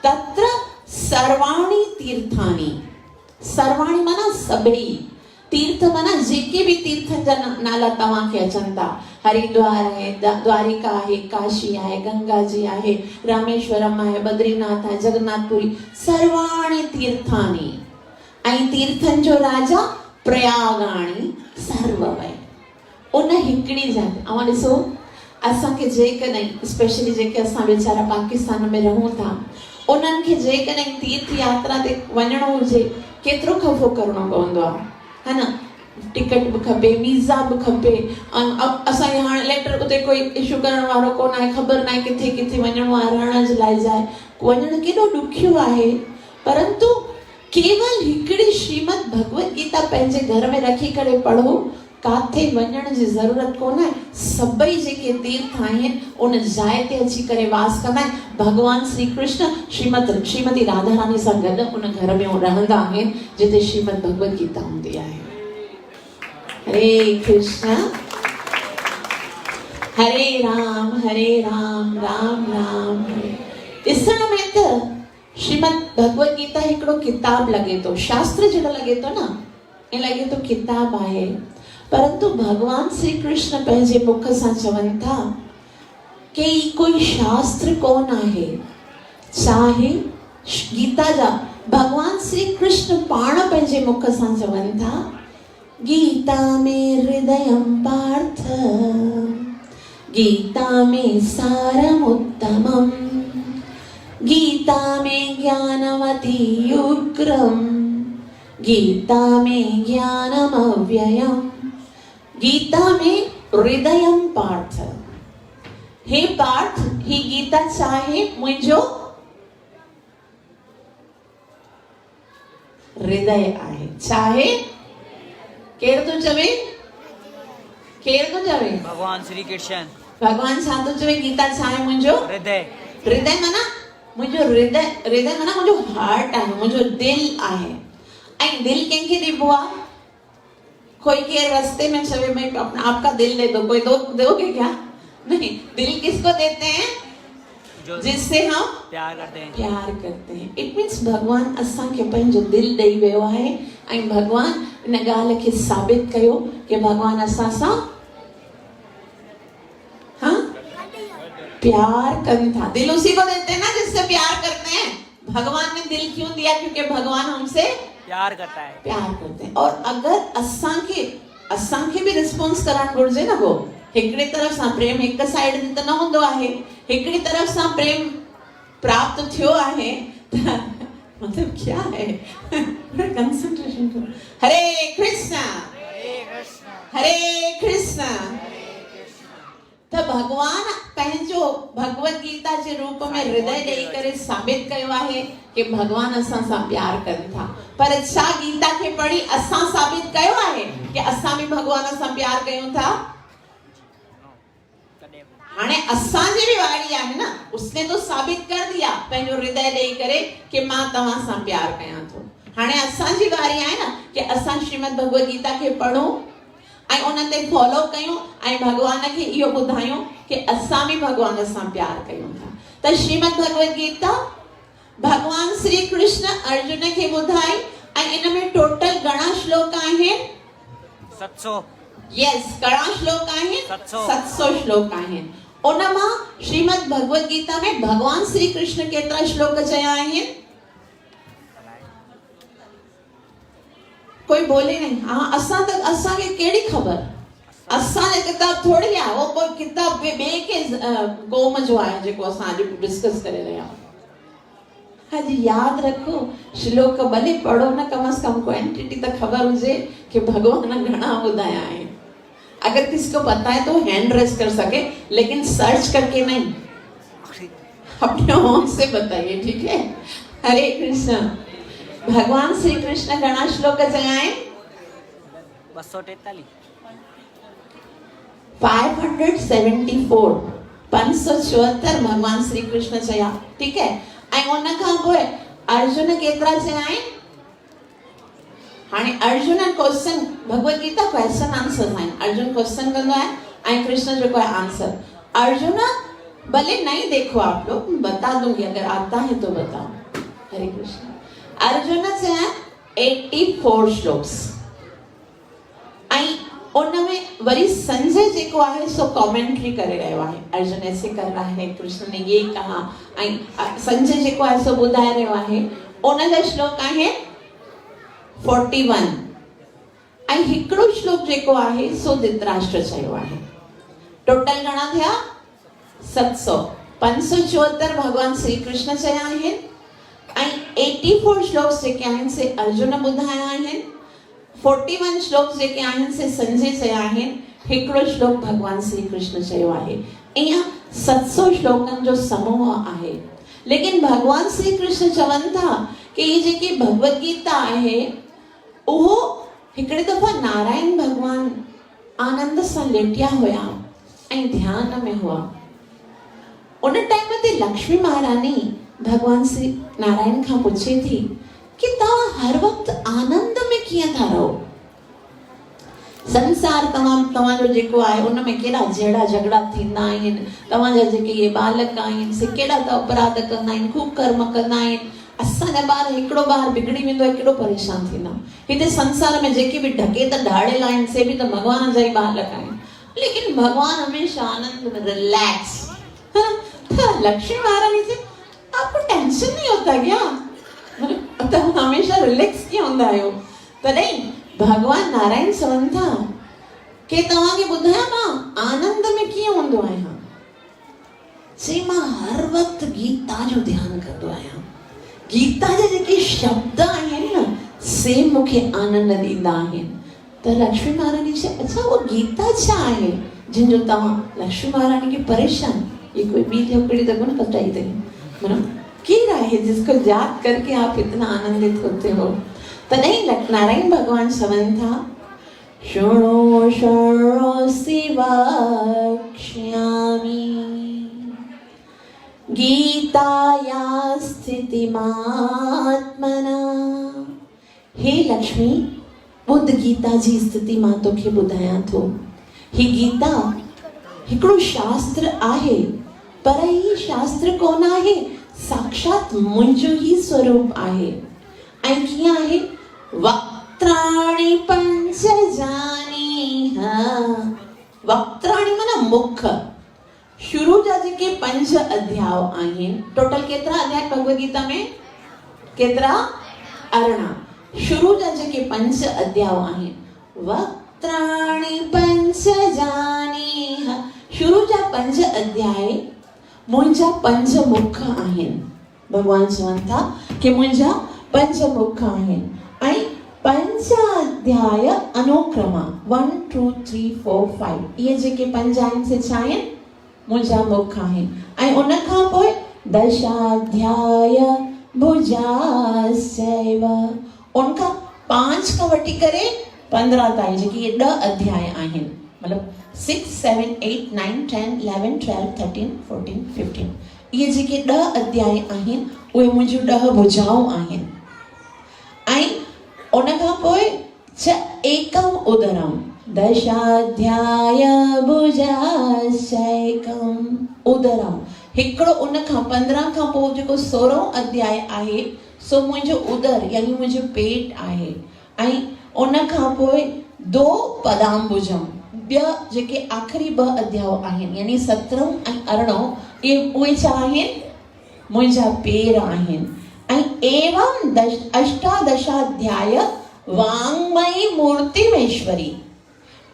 तत्र सर्वाणी तीर्थानी। सर्वाणी माना सभई, तीर्थ माना जेके भी तीर्थन जा नाला तव्हांखे अचनि था, हरिद्वार आहे, द्वारिका आहे, काशी आहे, गंगा जी आहे, रामेश्वरम आहे, बद्रीनाथ आहे, जगन्नाथपुरी, सर्वाणी तीर्थानी। ऐं तीर्थन जो राजा प्रयागाणी सर्ववय। उन हिकिड़ी जात अवां ॾिसो, असांखे जेकॾहिं स्पेशली जेके असां वीचारा पाकिस्तान में रहूं था, उन्हनि खे जेकॾहिं तीर्थ यात्रा ते वञणो हुजे केतिरो खफ़ो करणो पवंदो आहे, है न? टिकट बि खपे, वीज़ा बि खपे, असांखे हाणे लेटर उते कोई इशू करण वारो कोन आहे, ख़बर न आहे किथे किथे वञणो आहे रहण जे लाइ जाए, वञणु केॾो ॾुखियो आहे। परंतु केवल हिकिड़ी श्रीमद भगवत गीता पंहिंजे घर में रखी करे पढ़ो, काथे वञण जी ज़रूरत कोन आहे। सभई जेके तीर्थ आहिनि उन जाइ ते अची करे वास कंदा आहिनि। भगवान श्री कृष्ण श्रीमती राधा रानी सां गॾु उन घर में रहंदा आहिनि जिते श्रीमद भगवत गीता हूंदी आहे। हरे कृष्ण हरे राम राम राम हरे। ॾिसण में त श्रीमद भगवत गीता हिकिड़ो किताब लॻे थो, शास्त्र जहिड़ो लॻे थो न, ईअं लॻे थो किताब आहे। परंतु भगवान श्री कृष्ण पंहिंजे मुख सां चवनि था कि कोई शास्त्र कोन आहे। चाहे गीता जा भगवान श्री कृष्ण पाण पंहिंजे मुख सां चवनि था, गीता में हृदयं पार्थ, गीता में सारम उत्तमम, गीता में ज्ञानवती युग्रम, गीता में ज्ञानम अव्ययम, गीता में हृदयं पार्थ। हे पार्थ, ही गीता चाहे मुंहिंजो हृदय आहे। चाहे केर तो चवे, केर तो चवे? भगवान श्री कृष्ण। भगवान छा तो चवे? गीता चाहे मुंहिंजो हृदय। हृदय माना मुंहिंजो हृदय माना मुंहिंजो हार्ट आहे, मुंहिंजो दिल आहे। ऐं दिल कंहिंखे ॾिबो आहे? कोई केर रस्ते में चवे भाई अपना आपका दिल दे दो, कोई दोगे क्या? नहीं। दिल किसको देते हैं? जिससे हम प्यार करते हैं। प्यार करते हैं। इट मीन्स भगवान असांखे पंहिंजो दिल ॾेई वियो आहे ऐं भगवान इन ॻाल्हि खे साबित कयो कि भगवान असां सां प्यार कनि था। दिल उसी को देते हैं ना जिससे प्यार करते हैं। भगवान ने दिल क्यों दिया? क्योंकि भगवान हमसे प्यार करता है। प्यार करते हैं। और अगर असांखे भी रिस्पॉन्स करण घुर्जे न, हो हिकिड़ी तरफ़ सां प्रेम हिक साइड ते त न हूंदो आहे। हिकिड़ी तरफ़ सां प्रेम प्राप्त थियो आहे त मतलब क्या है? कंसंट्रेशन करो। हरे कृष्णा हरे कृष्णा। त भगवान पंहिंजो भगवत गीता जे रूप में हृदय ॾेई करे साबित कयो आहे कि भगवान असां सां प्यार कनि था। पर छा गीता खे पढ़ी असां साबित कयो आहे कि असां भी भगवान सां प्यार कयूं था? हाणे असांजी भी वारी आहे न। उसने तो साबित कर दिया पंहिंजो हृदय ॾेई करे कि मां तव्हां सां प्यार कयां थो। हाणे असांजी वारी आहे न कि असां श्रीमद भगवत गीता खे पढ़ूं ऐं उन ते फॉलो कयूं ऐं भगवान खे इहो ॿुधायूं कि असां भी भगवान सां प्यार कयूं था। त श्रीमद भगवत गीता भगवान श्री कृष्ण अर्जुन खे ॿुधाई ऐं इन में टोटल घणा श्लोक आहिनि? 700। यस, घणा श्लोक आहिनि? 700 श्लोक आहिनि। उन मां श्रीमद भगवत गीता में भगवान श्री कृष्ण केतिरा श्लोक चया आहिनि? कोई बोले नहीं। हाँ, असांखे कहिड़ी ख़बर? असांजे किताब थोड़ी आहे, वो कोई किताब ॿिए के क़ौम जो आहे जेको असां अॼु डिस्कस करे रहिया आहियूं। हाजी याद रखो, श्लोक भले पढ़ो न, कम से कम क्वांटिटी तो खबर हुजे कि भगवान घणा ॿुधाया आहिनि। अगर किसी को पता है तो हैंड रेस कर सके, लेकिन सर्च करके नहीं, अपने होम से बताइए, ठीक है? हरे कृष्ण। भगवान श्री कृष्ण घणा श्लोक चया आहिनि? 243। 574 574 भगवान श्री कृष्ण चया, ठीक है? ऐं उन खां पोइ अर्जुन केतिरा चया आहिनि? हाणे Arjun question, Bhagavad Gita question answer आहिनि। अर्जुन क्वेश्चन कंदो आहे ऐं कृष्ण जेको आहे आंसर। अर्जुन भले नहीं देखो आप लोग, बता दूंगी, अगर आता है तो बताओ। हरे कृष्ण। अर्जुन चया 84 श्लोक्स ऐं उन में वरी संजय जेको आहे सो कमेंट्री करे रहियो आहे। अर्जुन ऐसे कर रहा है, कृष्ण ने ये कहा, ऐं संजय जेको आहे सो ॿुधाए रहियो आहे। उन जा श्लोक आहे 41 ऐं हिकिड़ो श्लोक जेको आहे सो धृतराष्ट्र चयो आहे। टोटल घणा थिया? 700। 574 भगवान श्री कृष्ण चया आहिनि ऐं 84 श्लोक्स जेके आहिनि से अर्जुन ॿुधाया आहिनि, 41 श्लोक्स जेके आहिनि से संजय चया आहिनि, हिकिड़ो श्लोक भगवान श्री कृष्ण चयो आहे। ईअं 700 श्लोकनि जो समूह आहे। लेकिन भगवान श्री कृष्ण चवनि था कि ये जेकी भगवत गीता आहे उहो हिकिड़े दफ़ा नारायण भगवान आनंद सां लेटिया हुया ऐं ध्यान में हुआ। उन टाइम ते लक्ष्मी महारानी भगवान श्री नारायण खां पुछे थी कि तव्हां हर वक्त आनंद में कीअं था रहो? संसार तव्हांजो जेको आहे उन में केॾा जहिड़ा झगड़ा थींदा आहिनि, तव्हांजा जेके इहे बालक आहिनि से केॾा त अपराध कंदा आहिनि, खूब कर्म कंदा आहिनि। असांजा ॿार हिकिड़ो ॿार बिगड़ी वेंदो आहे केॾो परेशान थींदा। हिते संसार में जेके बि ढकेत ढाड़ेल आहिनि से बि त भगवान जा ई बालक आहिनि, लेकिन भगवान हमेशा आनंद में रिलैक्स। लक्ष्मी महारानी से आपको टेंशन नहीं होता क्या? तुम हमेशा रिलैक्स क्यों होंदा आहियो? तॾहिं भगवान नारायण चवनि था कि तव्हांखे ॿुधायां मां आनंद में कीअं हूंदो आहियां। चई मां हर वक्त गीता जो ध्यानु कंदो आहियां। गीता जा जेके शब्द आहिनि न से मूंखे आनंद ॾींदा आहिनि। त लक्ष्मी महारानी चई अच्छा वो गीता छा आहे जिनजो तव्हां लक्ष्मी महारानी खे परेशान, ये कोई ॿी झोपड़ी त कोन पचाई अथई, मतलब केरु आहे जिसको याद करके आप इतना आनंदित होते हो? तॾहिं नारायण भगवान चवनि था शृणु शृणोसि वक्ष्यामि गीताया स्थितिमात्मना। हे लक्ष्मी, बुद्ध गीता जी स्थिति मां तोखे ॿुधायां थो। ही गीता हिकिड़ो शास्त्र आहे, पर ही शास्त्र कोन आहे, साक्षात मुंहिंजो ई स्वरूप आहे। ऐं कीअं आहे? वक्त्राणि पंचजानीह। वक्त्राणि माना मुख। शुरू जा जेके 5 अध्याय आहिनि, टोटल केतिरा अध्याय भगवत गीता में? केतिरा? 18। शुरू जा जेके 5 अध्याय आहिनि, वक्त्राणि पंचजानीह, शुरू जा 5 अध्याय मुंहिंजा 5 मुख आहिनि। भगवान चवनि था कि मुंहिंजा 5 मुख आहिनि ऐं 5 अध्याय अनुक्रमा 1 2 3 4 5 इहे जेके 5 आहिनि से छा आहिनि? मुंहिंजा मुख आहिनि। ऐं उन खां पोइ दशाध्याय भुजास्यैव, उनखां 5 खां वठी करे 15 ताईं जेके इहे 10 अध्याय आहिनि, मतलब 6 7 8 9 10 11 12 13 14 15 इहे जेके 10 अध्याय आहिनि उहे मुंहिंजूं 10 भुजाऊं आहिनि। ऐं उन खां पोइ एकम उदरम दशाध्याय भुजास्यैकम उदरम, हिकिड़ो उन खां 15 खां पोइ जेको 16 अध्याय आहे सो मुंहिंजो उदर यानी मुंहिंजो पेट आहे। ऐं उन खां पोइ 2 पदाम्बुजम, ॿिया जेके आख़िरी 2 अध्याय आहिनि यानी 17 ऐं 18 उहे छा आहिनि? मुंहिंजा पेर आहिनि। ऐं एवं अष्टादशाध्याय वाङ्मयी मूर्तिमेश्वरी।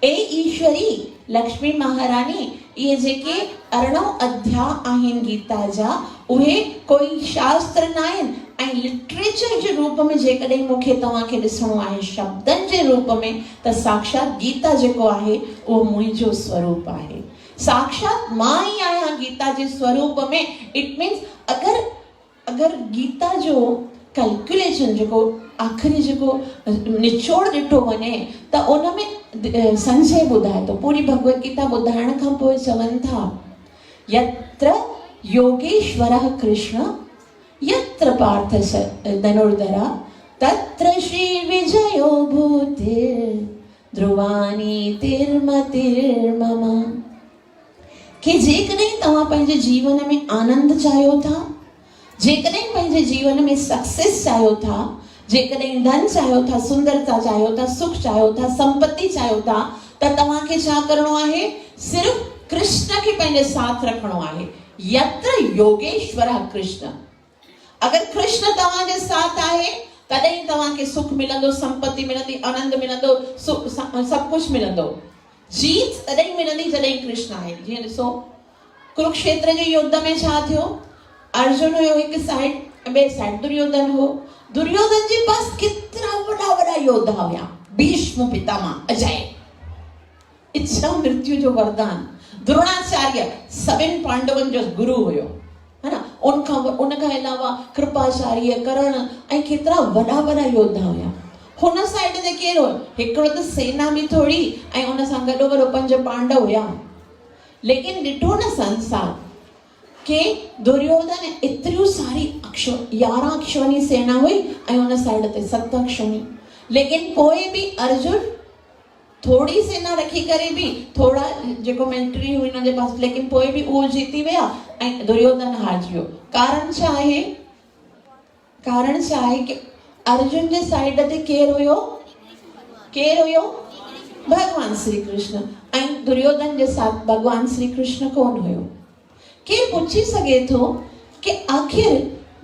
ए ईश्वरी लक्ष्मी महारानी ये जेके 18 अध्याय आहिनि गीता जा उहे कोई शास्त्र न आहिनि ऐं लिटरेचर जे रूप में जेकॾहिं मूंखे तव्हांखे ॾिसणो आहे शब्दनि जे रूप में त साक्षात गीता जेको आहे उहो मुंहिंजो स्वरूप आहे। साक्षात मां ई आहियां गीता जे स्वरूप में। इट मीन्स अगर गीता जो कैलकुलेशन जेको आख़िरी जेको निचोड़ ॾिठो वञे त उन में संजय ॿुधाए थो। पूरी भगवत गीता ॿुधाइण खां पोइ चवनि था यत्र योगेश्वरः कृष्ण यत्र पार्थ धनुर्धरा तत्र श्री विजयो भूतिर् ध्रुवानीतिर्मतिर्मम। कि जेकॾहिं तव्हां पंहिंजे जीवन में आनंद चाहियो था, जेकॾहिं पंहिंजे जीवन में सक्सेस चाहियो था, जेकॾहिं धन चाहियो था, सुंदरता चाहियो था, सुख चाहियो था, संपत्ति चाहियो था त तव्हांखे छा करिणो आहे? सिर्फ़ कृष्ण खे पंहिंजे साथ रखणो आहे। यत्र योगेश्वरः कृष्ण, अगर कृष्ण तव्हांजे साथ आहे तॾहिं तव्हांखे सुख मिलंदो, संपत्ति मिलंदी, आनंद मिलंदो, सभु कुझु मिलंदो। जीत तॾहिं मिलंदी जॾहिं कृष्ण आहे। जीअं ॾिसो कुरुक्षेत्र जे युद्ध में छा थियो? अर्जुन हुयो हिकु साइड बे साइड दुर्योधन हो। दुर्योधन जे पास केतिरा वॾा वॾा योद्धा हुया, भीष्म पितामह, अजय, इच्छा मृत्यु जो वरदान, द्रोणाचार्य सभिनि पांडवनि जो गुरु हुयो, है ना। उनखां अलावा कृपाचार्य, कर्ण ऐं केतिरा वॾा वॾा योद्धा हुया। हुन साइड ते केरु हो? हिकिड़ो त सेना बि थोड़ी ऐं उन सां गॾो गॾो 5 पांडव हुया। लेकिन ॾिठो न संसार के दुर्योधन एतिरियूं सारी 11 अक्षौणी सेना हुई ऐं उन साइड ते 7 अक्षौणी। लेकिन पोइ बि अर्जुन थोड़ी सेना रखी करे भी, थोड़ा जेको मिलिट्री हुई उनजे पास, लेकिन पोइ बि उहो जीती विया ऐं दुर्योधन हारिजी वियो। कारण छा आहे? कारण छा आहे कि अर्जुन जे साइड ते केरु हुयो? केरु हुयो? भगवान श्री कृष्ण। ऐं दुर्योधन जे साथ भगवान श्री कृष्ण कोन हुयो। केरु पुछी सघे थो कि आखिर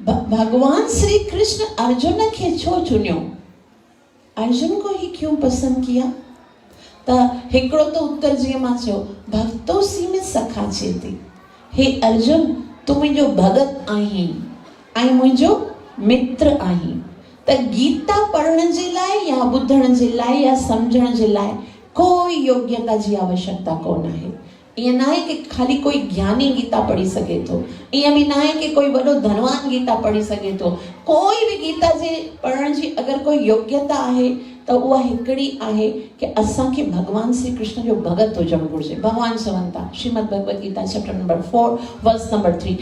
भगवान श्री कृष्ण अर्जुन खे छो चुनियो? अर्जुन को ही क्यों पसंद किया? त हिकिड़ो त उत्तर जीअं मां चयो, भक्तोसी में सखा चेती, हे अर्जुन तूं मुंहिंजो भगत आहीं ऐं मुंहिंजो मित्र आहीं। त गीता पढ़ण जे लाइ या ॿुधण जे लाइ या सम्झण जे लाइ कोई योग्यता जी आवश्यकता कोन आहे। ईअं न आहे कि खाली कोई ज्ञानी गीता पढ़ी सघे थो, ईअं बि न आहे कि कोई वॾो धनवान गीता पढ़ी सघे थो। कोई बि गीता जे पढ़ण जी अगरि कोई योग्यता आहे त उहा हिकिड़ी आहे कि असांखे भगवान श्री कृष्ण जो भगत हुजणु घुरिजे। भगवान चवनि था Shrimad Bhagavad Gita chapter number 4 verse number 3,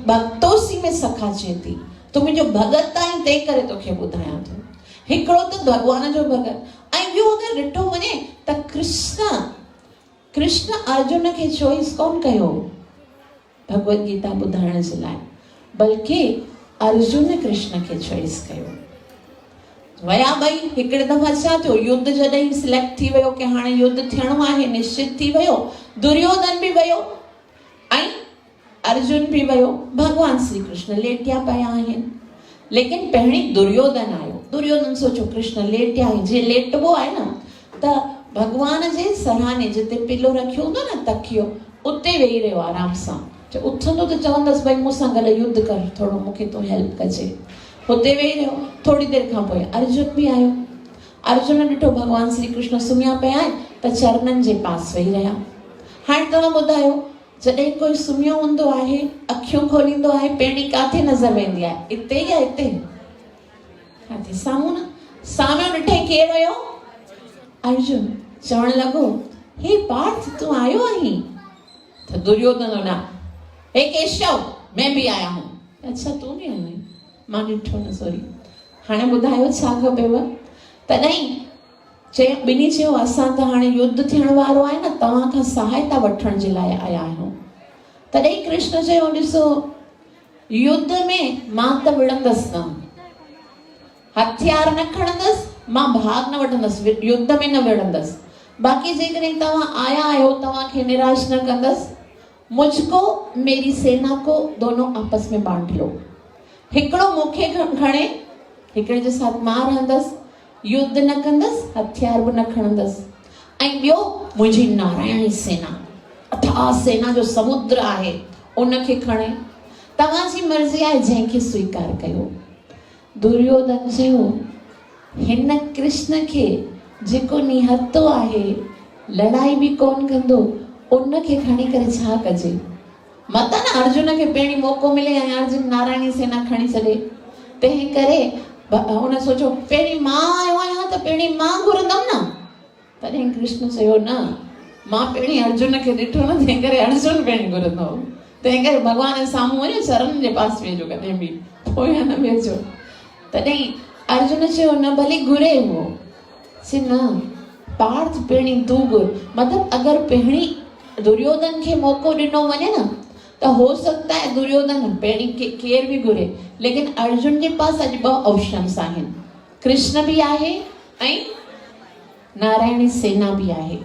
भक्तोसी में सखा चेती, तूं मुंहिंजो भगत आहीं तंहिं करे तोखे ॿुधायां थो। हिकिड़ो त भगवान जो भगत, ऐं ॿियो अगरि ॾिठो वञे त कृष्ण अर्जुन खे चॉइस कोन कयो भगवद गीता ॿुधाइण जे लाइ, बल्कि अर्जुन कृष्ण खे चॉइस कयो। वया ॿई। हिकिड़े दफ़ा छा थियो, युद्ध जॾहिं सिलेक्ट थी वियो कि हाणे युद्ध थियणो आहे, निश्चित थी वियो, दुर्योधन बि वियो ऐं अर्जुन बि वियो। भगवान श्री कृष्ण लेटिया पिया आहिनि, लेकिन पहिरीं दुर्योधन आयो। दुर्योधन सोचो कृष्ण लेटिया आहिनि, जीअं लेटबो आहे न त भगवान जे सराने जिते पिलो रखियो हूंदो न तकियो, उते वेही रहियो आराम सां। उथंदो त चवंदसि भई मूंसां गॾु युद्ध कर, थोरो मूंखे तो हेल्प कजे। हुते वेही रहियो। थोड़ी देर खां पोइ अर्जुन बि आयो। अर्जुन ॾिठो भगवान श्री कृष्ण सुम्हिया पिया आहिनि त चरणनि जे पास वेही रहिया। हाणे तव्हां ॿुधायो, जॾहिं कोई सुम्हियो हूंदो आहे, अखियूं खोलींदो आहे, पहिरीं काथे नज़र वेंदी आहे? हिते या हिते? काथे? साम्हूं न। साम्हूं ॾिठे केरु हुयो? अर्जुन। चवण लॻो, हे पार्थ तूं आयो आहीं? त दुर्योधन होना, हे केशव मैं भी आया हूं। अच्छा तूं बि आयो आहीं? मां ॾिठो न, सॉरी। हाणे ॿुधायो छा खपेव? तॾहिं ॿिनी चयो, असां त हाणे युद्ध थियण वारो आहे न, तव्हां खां सहायता वठण जे लाइ आया आहियूं। तॾहिं कृष्ण चयो, ॾिसो युद्ध में मां त विढ़ंदसि न, हथियार न खणंदसि, मां भाग न वठंदसि, युद्ध में न विढ़ंदसि। बाक़ी जेकॾहिं तव्हां आया आहियो, तव्हांखे निराश न कंदसि। मुझको मेरी सेना को दोनों आपस में बांट लो। हिकिड़ो मूंखे खणे, हिकिड़े जे साथ मां रहंदसि, युद्ध न कंदसि, हथियार बि न खणंदसि। ऐं ॿियो मुंहिंजी नारायणी सेना, अथाह सेना जो समुद्र आहे, उनखे खणे। तव्हांजी मर्ज़ी आहे, जंहिंखे स्वीकार कयो। दुर्योधन चयो, हिन कृष्ण खे जेको निहतो आहे, लड़ाई बि कोन कंदो, उनखे खणी करे छा कजे? मत न अर्जुन खे पहिरीं मौक़ो मिले ऐं अर्जुन नारायणी सेना खणी छॾे। तंहिं करे हुन सोचो, पहिरीं मां आयो आहियां त पहिरीं मां घुरंदमि न। तॾहिं कृष्ण चयो, न, मां पहिरीं अर्जुन खे ॾिठो न, तंहिं करे अर्जुन पहिरीं घुरंदो। तंहिं करे भॻवान साम्हूं वञो, चरण जे पास वेझो, कॾहिं बि पोयां न वेझो। तॾहिं अर्जुन चयो, न भली घुरे उहो। चई न, पार्थ पहिरीं तूं घुर। मतिलबु अगरि पहिरीं दुर्योधन खे मौक़ो ॾिनो वञे न, त हो सकता है दुर्योधन पहिरीं केर बि घुरे। लेकिन अर्जुन जे पास अॼु 2 ऑप्शन्स आहिनि, कृष्ण बि आहे ऐं नारायणी सेना बि आहे।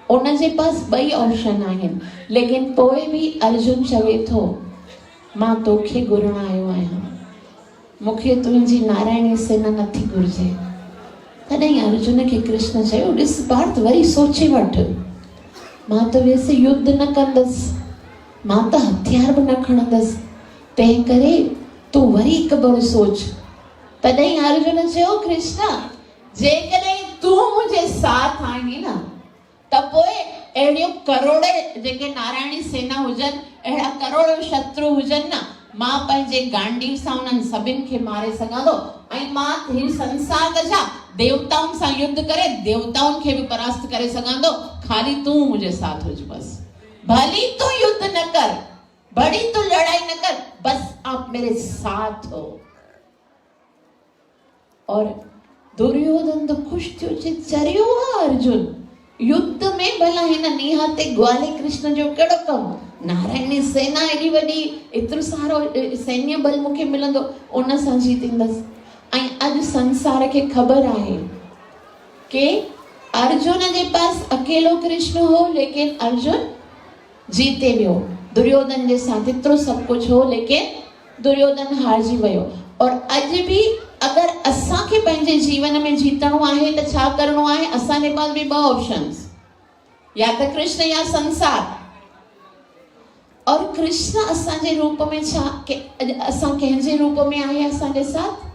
उन जे पास 2 ऑप्शन आहिनि। लेकिन पोइ बि अर्जुन चवे थो, मां तोखे घुरण आयो आहियां, मूंखे तुंहिंजी नारायणी सेना नथी घुरिजे। तॾहिं अर्जुन खे कृष्ण चयो, ॾिस पार्थ, वरी सोचे वठ, मां त वैसे युद्ध न कंदसि, मां त हथियार बि न खणंदसि, तंहिं करे तूं वरी हिकु भेरो सोच। तॾहिं अर्जुन चयो कृष्ण जेकॾहिं तूं मुंहिंजे साथ आहीं न त पोइ अहिड़ियूं करोड़े जेके नारायणी सेना हुजनि, अहिड़ा करोड़ो शत्रु हुजनि न, मां पंहिंजे गांडीव सां उन्हनि सभिनि खे मारे सघां थो ऐं मां हिन संसार त छा देवताउनि सां युद्ध करे देवताउनि खे बि परास्त करे सघां थो, खाली तूं मुंहिंजे साथ हुज बस। भली तू युद्ध न कर, बड़ी तू लड़ाई न कर, बस आप मेरे साथ हो। और दुर्योधन तो खुश थियो, चरियो अर्जुन युद्ध में भला हिन निहाते ग्वाले कृष्ण जो कहिड़ो कमु, नारायणी सेना एॾी वॾी, एतिरो सारो सैन्य बल मूंखे मिलंदो, उन सां जीतींदसि। ऐं अॼु संसार खे ख़बर आहे कि अर्जुन जे पास अकेलो कृष्ण हो, लेकिन अर्जुन जीते वियो। दुर्योधन जे साथ एतिरो सभु कुझु हो, लेकिन दुर्योधन हारजी वियो। और अॼु बि अगर असांखे पंहिंजे जीवन में जीतणो आहे त छा करणो आहे, असांजे पास बि ॿ ऑप्शंस, या त कृष्ण या संसार। और कृष्ण असांजे रूप में छा असां कंहिंजे रूप में आहे असांजे साथ?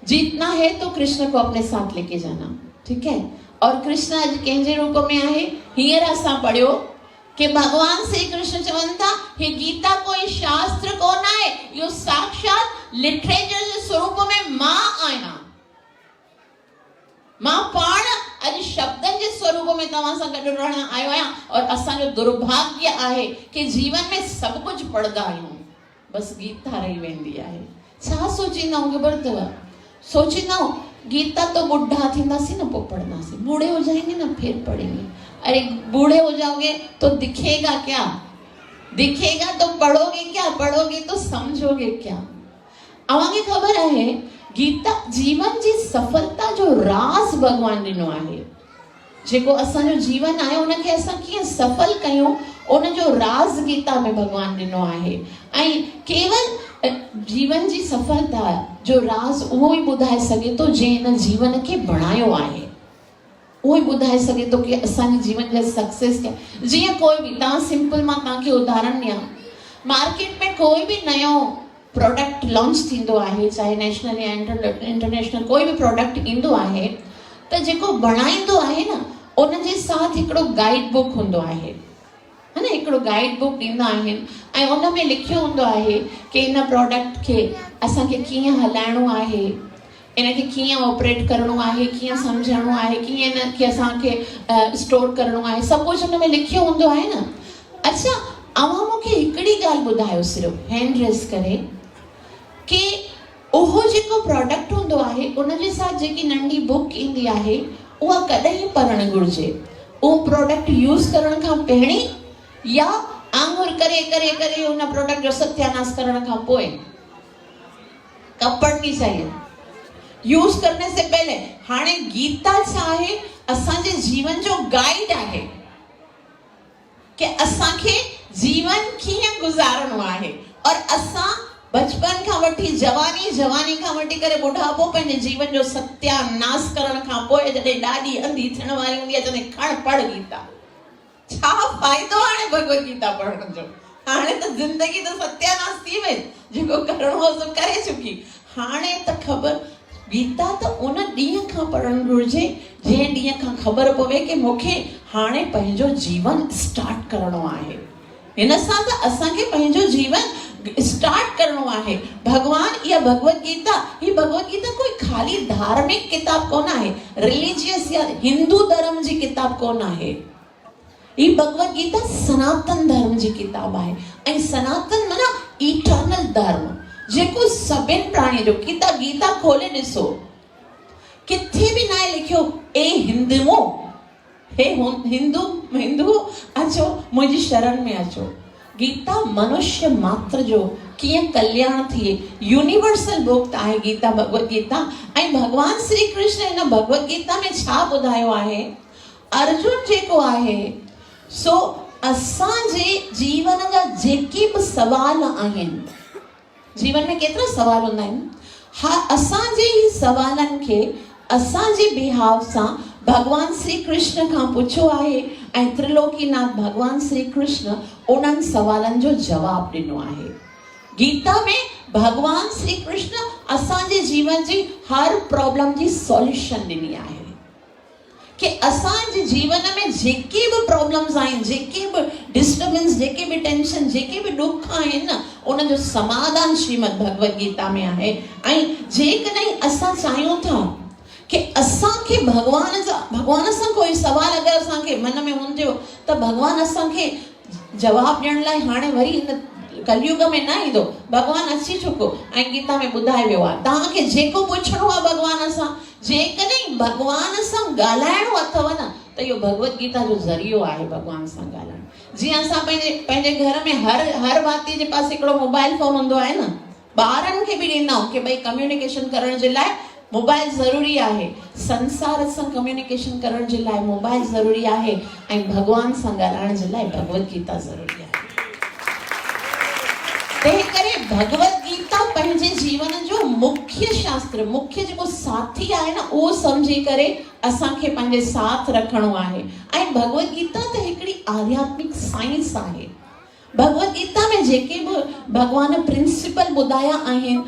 जीतना है तो कृष्ण को अपने साथ लेके जाना, ठीक है। और कृष्ण अॼु कंहिंजे रूप में आहे? हींअर असां पढ़ियो कि भगवान श्री कृष्ण चवनि था हे गीता कोई शास्त्र कोन आहे, इहो साक्षात लिटरेचर जे स्वरूप में मां आहियां। मां पाण अॼु शब्दनि जे स्वरूप में तव्हां सां गॾु रहण आयो आहियां। और असांजो दुर्भाग्य आहे कि जीवन में सभु कुझु पढ़ंदा आहियूं, बस गीता रही वेंदी आहे। छा सोचींदा आहियूं ख़बर अथव? सोचींदा आहियूं गीता तो बुढ़ा थींदासीं न, पोइ पढ़ंदासीं, बूढ़े हो जाएंगे ना फिर पढ़ेंगे। अरे बूढ़े हो जाओगे तो दिखेगा क्या? दिखेगा तो पढ़ोगे क्या? पढ़ोगे तो समझोगे क्या? अवांखे ख़बर आहे गीता जीवन जी सफलता जो राज़ भगवान ॾिनो आहे। जेको असांजो जीवन आहे उनखे असां कीअं सफल कयूं, उनजो राज़ गीता में भगवान ॾिनो आहे। ऐं केवल जीवन जी सफलता जो राज़ उहो ई ॿुधाए सघे थो जंहिं हिन जीवन खे बणायो आहे। उहो ई ॿुधाए सघे थो कि असांजे जीवन जा सक्सेस क्या। जीअं कोई बि, तव्हां सिंपल मां तव्हांखे उदाहरण ॾियां, मार्केट में कोई बि नयो प्रोडक्ट लॉन्च थींदो आहे, चाहे नेशनल या इंटरनेशनल कोई बि प्रोडक्ट ईंदो आहे, त जेको बणाईंदो आहे न उनजे साथ हिकिड़ो गाइड बुक हूंदो आहे, है न। हिकिड़ो गाइड बुक ॾींदा आहिनि ऐं उन में लिखियो हूंदो आहे कि इन प्रोडक्ट खे असांखे कीअं हलाइणो आहे, इनखे कीअं ऑपरेट करणो आहे, कीअं सम्झणो आहे, कीअं इनखे असांखे स्टोर करणो आहे, सभु कुझु हुन में लिखियो हूंदो आहे न। अच्छा, अवां मूंखे हिकिड़ी ॻाल्हि ॿुधायो सिर्फ़ु हैंड रेस करे कि उहो जेको प्रोडक्ट हूंदो आहे उनजे साथ जेकी नंढी बुक ईंदी आहे उहा कॾहिं पढ़णु घुरिजे? उहो प्रोडक्ट यूज़ करण खां पहिरीं या आंगुर करे करे करे उन प्रोडक्ट जो सत्यानाश करण खां पोइ? कब पढ़नी चाहिए? यूज करने से पहले। हाणे गीता छा आहे? असांजे जीवन जो गाइड आहे कि असांखे जीवन कीअं गुज़ारणो आहे। और असां बचपन खां वठी जवानी, जवानी खां वठी करे बुढ़ापो पंहिंजे जीवन जो सत्यानाश करण खां पोइ जॾहिं ॾाढी अंधी थियण वारी हूंदी आहे तॾहिं खण पढ़ गीता। छा फ़ाइदो हाणे भगवत गीता पढ़ण जो? हाणे त ज़िंदगी त सत्यानाश थी वई, जेको करणो हो सो करे चुकी। हाणे त ख़बर, गीता त उन ॾींहं खां पढ़णु घुरिजे जंहिं ॾींहं खां ख़बर पवे कि मूंखे हाणे पंहिंजो जीवन स्टार्ट करणो आहे। हिन सां त असांखे पंहिंजो जीवन स्टार्ट करणो आहे। भगवान इहा भगवत गीता, ही भगवत गीता कोई खाली धार्मिक किताब कोन आहे, रिलीजियस या हिंदू धर्म जी किताब कोन आहे। ही भगवत गीता सनातन धर्म जी किताब आहे। ऐं सनातन माना इटर्नल धर्म, जेको सभिनि प्राणी जो। गीता खोले ॾिसो, किथे बि न आहे लिखियो ए हिंदुओ, हे हिंदू अचो मुंहिंजी शरण में अचो। गीता मनुष्य मात्र जो कीअं कल्याण थिए, यूनिवर्सल बुक आहे गीता, भगवत गीता। ऐं भगवान श्री कृष्ण हिन भगवत गीता में छा ॿुधायो आहे? अर्जुन जेको आहे सो असांजे जीवन जा जेके बि सवाल आहिनि, जीवन में केतिरा सवाल हूंदा आहिनि, हा असांजे ही सवालनि खे असांजे बिहाव सां भगवान श्री कृष्ण खां पुछो आहे ऐं त्रिलोकीनाथ भगवान श्री कृष्ण उन्हनि सवालनि जो जवाब ॾिनो आहे। गीता में भगवान श्री कृष्ण असांजे जीवन जी हर प्रॉब्लम जी सॉल्यूशन ॾिनी आहे कि असांजे जीवन में जेके भी प्रॉब्लम्स आहिनि, जेके भी डिस्टर्बेंस, जेके भी टेंशन, जेके भी दुख आहिनि न, उन जो समाधान श्रीमद भगवत गीता में आहे। ऐं जेकॾहिं असां चाहियूं था कि असांखे भगवान सां कोई सवाल अगरि असांखे मन में हूंदो त भगवान असांखे जवाब ॾियण लाइ हाणे वरी हिन कलयुग में न ईंदो, भगवान अची चुको ऐं गीता में ॿुधाए वियो आहे तव्हांखे जेको पुछणो आहे भगवान सां, जेकॾहिं भगवान सां ॻाल्हाइणो अथव न त इहो भगवत गीता जो ज़रियो आहे भगवान सां ॻाल्हाइण। जीअं असां पंहिंजे घर में हर भाती जे पास हिकिड़ो मोबाइल फोन हूंदो आहे न, ॿारनि खे बि ॾींदा आहियूं कि भई कम्युनिकेशन करण जे लाइ मोबाइल ज़रूरी आहे, संसार सां कम्युनिकेशन करण जे लाइ मोबाइल ज़रूरी आहे ऐं भगवान सां ॻाल्हाइण जे लाइ भगवत गीता ज़रूरी आहे। तंहिं करे भगवत गीता पंहिंजे जीवन जो मुख्य शास्त्र, मुख्य जेको साथी आहे न, उहो सम्झी करे असांखे पंहिंजे साथ रखणो आहे। ऐं भगवत गीता त हिकिड़ी आध्यात्मिक साइंस आहे। भगवत गीता में जेके बि भगवान प्रिंसिपल ॿुधाया आहिनि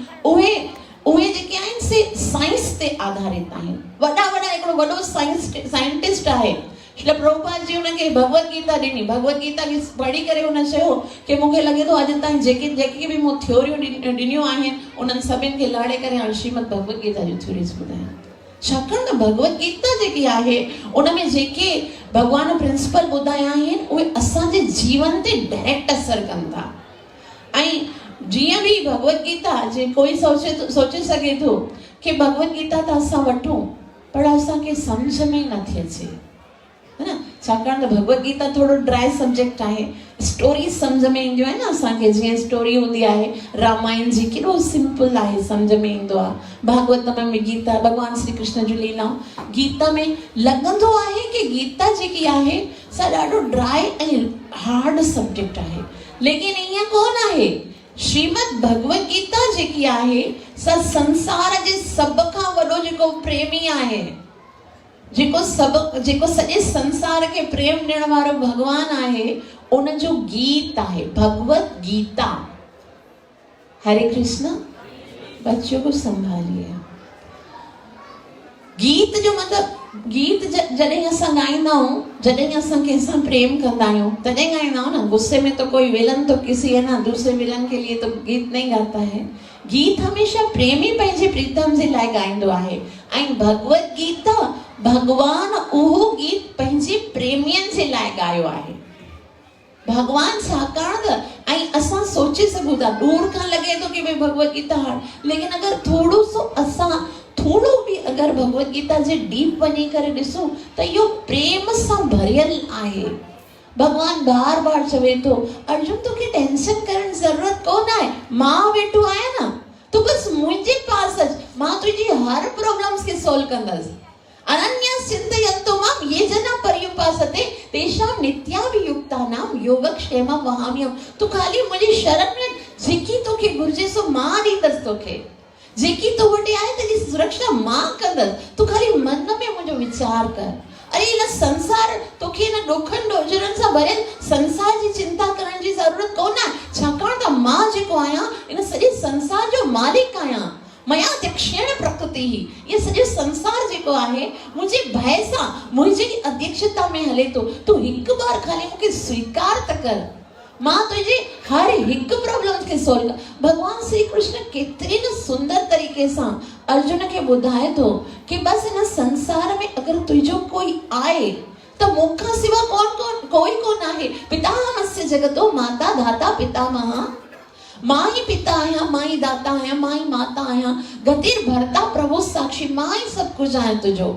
उहे जेके आहिनि से साइंस ते आधारित आहिनि। वॾा हिकिड़ो वॾो साइंटिस्ट आहे श्री प्रभुपाद जी उनखे भगवत गीता ॾिनी। भगवत गीता खे पढ़ी करे उन चयो कि मूंखे लॻे थो अॼु ताईं जेके बि मूं थ्योरियूं ॾिनियूं आहिनि उन्हनि सभिनि खे लाड़े करे हाणे श्रीमद भगवत गीता जूं थ्योरीज़ ॿुधाइनि। छाकाणि त भगवत गीता जेकी आहे उन में जेके भगवान प्रिंसिपल ॿुधाया आहिनि उहे असांजे जीवन ते डायरेक्ट असर कनि था। ऐं जीअं बि भगवत गीता जे कोई सोचे सघे थो कि भगवत गीता त असां वठूं पर असांखे सम्झ में ई नथी अचे, है न? छाकाणि त भगवत गीता थोड़ो ड्राई सब्जेक्ट आहे, स्टोरी सम्झ में ईंदियूं आहिनि न असांखे। जीअं स्टोरी हूंदी आहे रामायण जी, केॾो सिंपल आहे, सम्झ में ईंदो आहे। भागवतम में गीता, भगवान श्री कृष्ण जूं लीलाऊं, गीता में लॻंदो आहे कि गीता जेकी आहे सा ॾाढो ड्राई ऐं हार्ड सब्जेक्ट आहे, लेकिन ईअं कोन आहे। श्रीमद भगवत गीता जेकी आहे सा संसार जे सभ खां वॾो जेको प्रेमी आहे, जेको सॼे संसार के प्रेम ॾियण वारो भगवान आहे, उन जो गीत आहे भगवत गीता। हरे कृष्ण। बच्चों को संभालिए। गीत जो मतलब गीत जॾहिं असां ॻाईंदा आहियूं, जॾहिं असां कंहिंसां प्रेम कंदा आहियूं तॾहिं ॻाईंदा आहियूं न। गुस्से में तो कोई विलन तो किसी है ना दूसरे विलन के लिए तो गीत नहीं गाता है। गीत हमेशा प्रेमी पंहिंजे प्रीतम जे लाइ ॻाईंदो आहे। ऐं भगवत गीता भगवान उहो गीत पंहिंजे प्रेमियनि जे लाइ ॻायो आहे। भगवान छाकाणि त ऐं असां सोचे सघूं था दूर खां लॻे थो कि भई भगवत गीता हार, लेकिन अगरि थोड़ो सो असां थोड़ो बि अगरि भगवत गीता जे डीप वञी करे ॾिसूं त इहो प्रेम सां भरियल आहे। भगवान बार बार चवे थो अर्जुन तोखे टेंशन करण ज़रूरत कोन आहे, मां वेठो आहियां न, तू बस मुंहिंजे पास अच, मां तुंहिंजी हर प्रॉब्लम्स खे सॉल्व कंदसि। अनन्या चिंतयन्तो मां ये जना पर्युपासते तेषां नित्याभियुक्तानां योगक्षेमं वहाम्यहम्। तू खाली मुंहिंजी शरण में जेकी तोखे घुर्जे सो मां ॾींदसि तोखे, जेकी तो वटि आहे तुंहिंजी सुरक्षा मां कंदसि, तू खाली मन में मुंहिंजो वीचार कर। अरे इन संसार तोखे इन ॾुखनि ॾोजरनि सां भरियल संसार जी चिंता करण जी ज़रूरत कोन आहे, छाकाणि त मां जेको आहियां इन सॼे संसार जो मालिक आहियां। मया दक्षिण प्रकृति ही, ये सॼो संसार जेको आहे मुंहिंजे भय सां मुंहिंजी अध्यक्षता में हले थो। तू हिकु बार खाली मूंखे स्वीकार त कर, मां तुझे हर हिकु प्रॉब्लम खे सॉल्व कर। भगवान श्री कृष्ण केतिरे न सुंदर तरीक़े सां अर्जुन खे ॿुधाए थो कि बस इन संसार में अगरि तुंहिंजो कोई आहे त मूंखां सिवा कोई कोन आहे। पितामहस्य जगतो माता धाता पितामह, मां ही पिता आहियां, मां ही दाता आहियां, मां ही माता आहियां, गतिर भरता प्रभु साक्षी, मां ही सभु कुझु आहियां तुंहिंजो।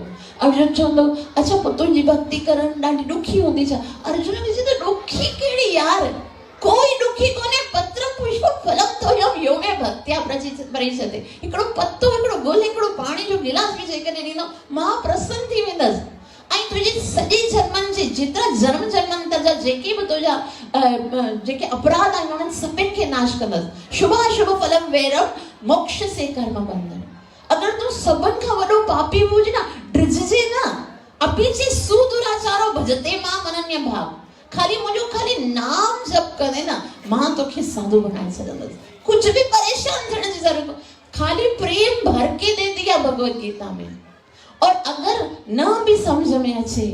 अर्जुन चवंदो अच्छा पोइ तुंहिंजी भक्ति करण ॾाढी ॾुखी हूंदी छा? अर्जुन ॾिसे त ॾुखी कहिड़ी यार, कोई ॾुखी कोन्हे। पत्र पुष्प फलम तोयम यो में भक्त्या परिचते। हिकिड़ो पत्तो, हिकिड़ो गुल, हिकिड़ो पाणी जो गिलास बि जेकॾहिं ॾींदो मां प्रसन्न थी वेंदसि। ऐं तुंहिंजे सॼे जन्मनि जे जेतिरा जन्मनि जा जेके बि तुंहिंजा जेके अपराध आहिनि उन्हनि सभिनि खे नाश कंदसि। शुभाशुभ फलम वैरम मोक्ष से कर्म बंधन। अगरि तूं सभिनि खां वॾो पापी हुजे न, ड्रिजजे न, अपीचे सुदुराचारो भजते मां अनन्य भाव। खाली मुझे खाली नाम जप करे ना मां तो के साधु बनाए सघंदसि, कुछ भी परेशान थियण जी जरूरत, खाली प्रेम भर के दे दिया भगवत गीता में। और अगर न भी समझ में अचे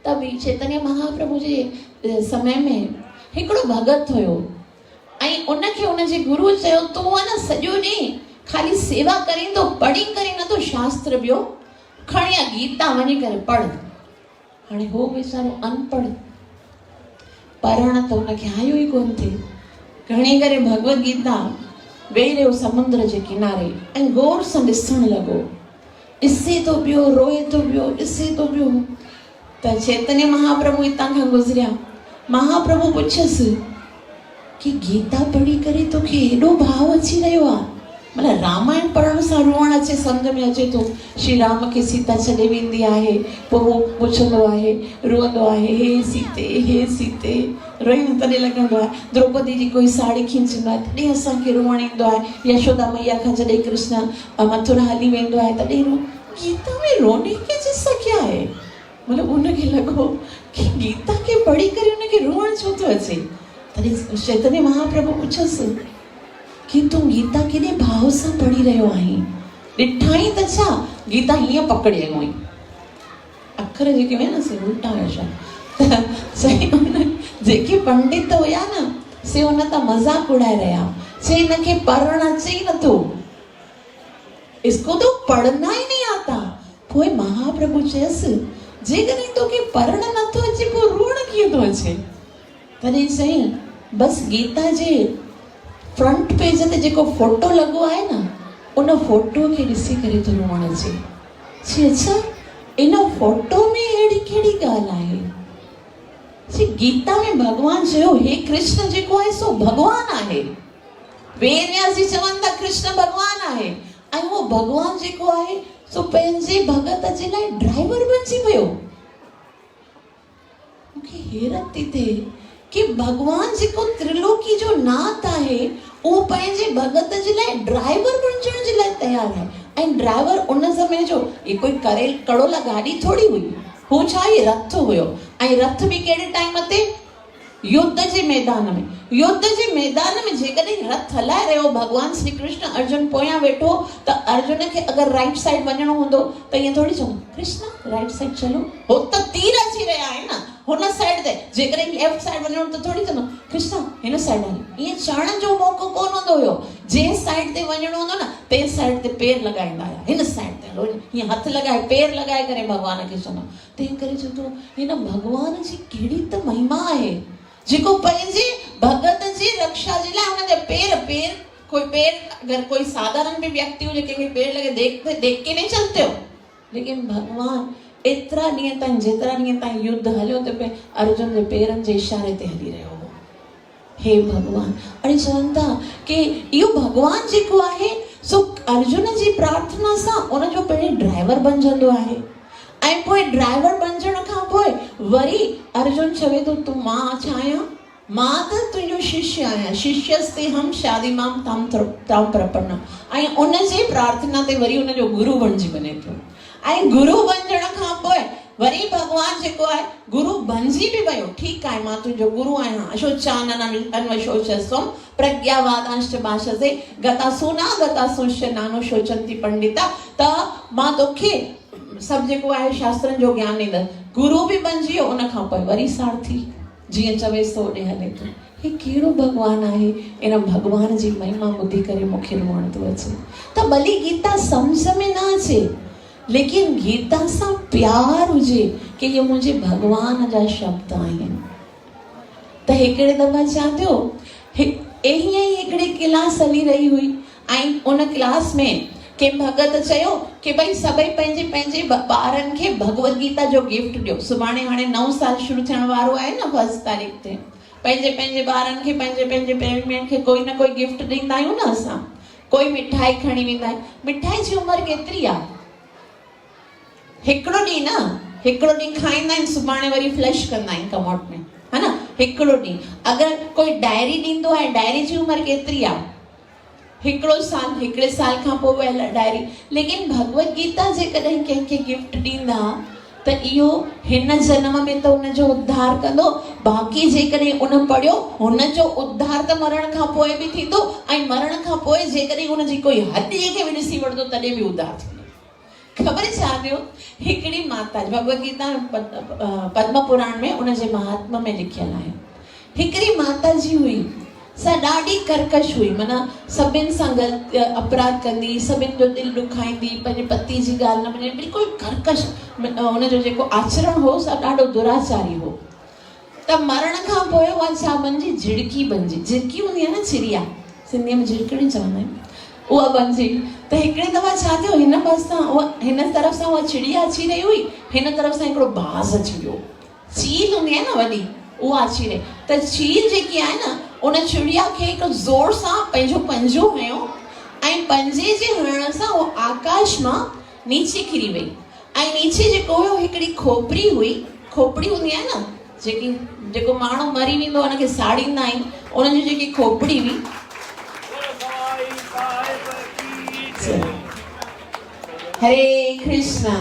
तभी चैतन्य महाप्रभु जे समय में हिकिड़ो भगत हुयो ऐं उनखे उनजे गुरु चयो तूं आहे न सॼो ॾींहुं खाली सेवा करींदो, पढ़ी करे न तो शास्त्र ॿियो खणी आ गीता वञी करे पढ़। हाणे हो वीचारो अनपढ़, पढ़ण त उनखे आयो ई कोन थे, घणी करे भगवत गीता वेही रहियो समुंद्र जे किनारे ऐं गौर सां ॾिसण लॻो, ॾिसे तो पियो, रोए तो पियो, ॾिसे तो पियो। त चैतन्य महाप्रभु हितां खां गुज़रिया, महाप्रभु पुछसि कि गीता पढ़ी करे तोखे एॾो भाव अची रहियो आहे, मतलब रामायण पढ़ण सां रोअण अचे, सम्झ में अचे तो श्री राम खे सीता छॾे वेंदी आहे, पोइ वो पुछंदो आहे, रोअंदो आहे, हे सीते रोइण तॾहिं लॻंदो आहे, द्रौपदी जी कोई साड़ी खींचंदो आहे तॾहिं असांखे रोअण ईंदो आहे, यशोदा मैया खां जॾहिं कृष्ण मथुरा हली वेंदो आहे तॾहिं गीता में रोने के जैसा क्या है, मतलब उनखे लॻो कि गीता खे पढ़ी करे उनखे रोअण छो थो अचे। तॾहिं चैतन्य महाप्रभु पुछसि कि तूं गीता केॾे भाव सां पढ़ी रहियो आहीं, ॾिठाई त छा गीता हीअं पकड़ियई हुई, अखर जेके हुया न से उल्टा हुया छा, सही हुन जेके पंडित हुया न से हुन तां मज़ाक उड़ाए रहिया, से हिनखे पढ़ण अचे ई नथो, इसको तो पढ़ना ही नहीं आता। पोइ महाप्रभु चयसि जेकॾहिं तोखे पढ़ण नथो अचे पोइ रोअण कीअं थो अचे। तॾहिं चई बसि गीता जे फ्रंट पेज ते जेको फोटो लॻो आहे न उन फोटो खे ॾिसी करे तो रोअण अचे। जी अच्छा इन फोटो में अहिड़ी कहिड़ी ॻाल्हि आहे। जी गीता में भॻवान चयो हे कृष्ण जेको आहे सो भॻवान आहे, वेदव्यास जी चवनि था कृष्ण भॻवान आहे ऐं उहो भॻवान जेको आहे सो पंहिंजे भगत जे लाइ ड्राइवर बणिजी वियो। मूंखे हैरत थी थिए कि भगवान जेको त्रिलोकी जो नाथ आहे उहो पंहिंजे भगत जे लाइ ड्राइवर बणजण जे लाइ तयार आहे। ऐं ड्राइवर उन समय जो ये कोई कड़ोला गाड़ी थोड़ी हुई, हू छा आहे रथ हुयो। ऐं रथ बि कहिड़े टाइम ते युद्ध जे मैदान में, युद्ध जे मैदान में जेकॾहिं रथ हलाए रहियो भगवान श्री कृष्ण, अर्जुन पोयां वेठो त अर्जुन खे अगर राइट साइड वञणो हूंदो त ईअं थोड़ी चवंदो कृष्ण राइट साइड चलो, हो त तीर अची रहिया आहिनि न हुन साइड ते, जेकॾहिं लेफ्ट साइड वञणो त थोड़ी चवंदो कृष्ण हिन साइड हल। ईअं चढ़ण जो मौक़ो कोन हूंदो हुयो, जंहिं साइड ते वञणो हूंदो न ते साइड ते पेर लॻाईंदा हुया, हिन साइड ते हलो, हीअं हथ लॻाए पेर लॻाए करे भॻवान खे चवंदो। तंहिं करे चवंदो हिन भॻवान जी कहिड़ी त महिमा आहे जेको पंहिंजे भगत जी रक्षा जे लाइ हुनजा पेर कोई पेर अगर कोई साधारण भी व्यक्ति हुजे कंहिंखे पेर लगे देख के नहीं चलते हो, लेकिन भगवान एतिरा ॾींहं ताईं जेतिरा ॾींहं ताईं युद्ध हलियो त पे अर्जुन जे पेरनि जे इशारे ते हली रहियो हो। हे भगवान, अरे चवनि था कि इहो भगवान जेको आहे सो अर्जुन जी प्रार्थना सां उनजो पहिरीं ड्राइवर बणजंदो आहे ऐं पोइ ड्राइवर बणजण खां पोइ वरी अर्जुन चवे थो तूं मां छा आहियां, मां त तुंहिंजो शिष्य आहियां, शिष्यस्ते हम शादी माम ताम प्रपन्नम, ऐं उन जे प्रार्थना ते वरी उनजो गुरु बणिजी वञे थो। ऐं गुरु बणजण खां पोइ वरी भगवान जेको आहे गुरु बणिजी बि वियो, ठीकु आहे मां तुंहिंजो गुरु आहियां, अशोचानन अन्वशोचस्वम प्रज्ञावादांश्च भाषसे गतासूना गतासूश्च नानो शोचंती पंडिता, त मां तोखे सभु जेको आहे शास्त्रनि जो ज्ञान ॾींदसि। गुरु बि बणिजी वियो, उन खां पोइ वरी सारथी जीअं चवेसि तो ओॾे हले थो। हे कहिड़ो भॻवान आहे, इन भॻवान जी महिमा ॿुधी करे मूंखे रोअण थो अचे। त भली गीता सम्झ में न अचे लेकिन गीता सां प्यार हुजे कि इहे मुंहिंजे भॻवान जा शब्द आहिनि। त हिकिड़े दफ़ा छा थियो, ईअं ई हिकिड़ी क्लास हली रही हुई ऐं उन क्लास में के भगत चयो कि भई सभई पंहिंजे पंहिंजे ॿारनि खे भगवत गीता जो गिफ्ट ॾियो। सुभाणे हाणे नओं साल शुरू थियण वारो आहे न 1 तारीख़ ते, पंहिंजे पंहिंजे ॿारनि खे पंहिंजे पंहिंजे प्रेमियुनि खे कोई न कोई गिफ्ट ॾींदा आहियूं न असां। कोई मिठाई खणी वेंदा आहिनि, मिठाई जी उमिरि केतिरी आहे, हिकिड़ो ॾींहुं न, हिकिड़ो ॾींहुं खाईंदा आहिनि, सुभाणे वरी फ्लैश कंदा आहिनि कमोट में, है न, हिकिड़ो ॾींहुं। अगरि कोई डायरी ॾींदो आहे, डायरी जी उमिरि केतिरी आहे, हिकिड़ो साल, हिकिड़े साल खां पोइ वयल डायरी। लेकिन भगवत गीता जेकॾहिं कंहिंखे गिफ्ट ॾींदा त इहो हिन जन्म में त उनजो उद्धार कंदो, बाक़ी जेकॾहिं उन पढ़ियो हुनजो उद्धार त मरण खां पोइ बि थींदो, ऐं मरण खां पोइ जेकॾहिं हुनजी कोई हॾीअ खे बि ॾिसी वठंदो तॾहिं बि उद्धार थींदो। ख़बर छा थियो, हिकिड़ी माता भगवत गीता पद्म पुराण में उनजे महात्मा में लिखियल आहे, हिकिड़ी माता जी हुई, सा ॾाढी कर्कश हुई, माना सभिनि सां अपराध कंदी, सभिनि जो दिलि ॾुखाईंदी, पंहिंजे पति जी ॻाल्हि न मञे, बिल्कुलु कर्कश हुनजो जेको आचरण हो सा ॾाढो दुराचारी हो। त मरण खां पोइ उहा छा बणिजी, झिड़की बणिजी, झिड़की हूंदी आहे न चिड़िया, सिंधीअ में झिड़कड़ी चवंदा आहिनि, उहा बणिजी। त हिकिड़े दफ़ा छा थियो, हिन पासां हिन तरफ़ सां उहा चिड़िया अची रही हुई, हिन तरफ़ सां हिकिड़ो बाज़ अची वियो, चील हूंदी आहे न वॾी, उहा अची रही। त चील जेकी आहे न उन चिड़िया खे हिकु ज़ोर सां पंहिंजो पंजो हयो ऐं पंजे जे हणण सां उहो आकाश मां नीचे किरी वई, ऐं नीचे जेको हुयो हिकिड़ी खोपड़ी हुई, खोपड़ी हूंदी आहे न जेको माण्हू मरी वेंदो हुनखे साड़ींदा आहिनि, उनजी जेकी खोपड़ी हुई, हरे कृष्णा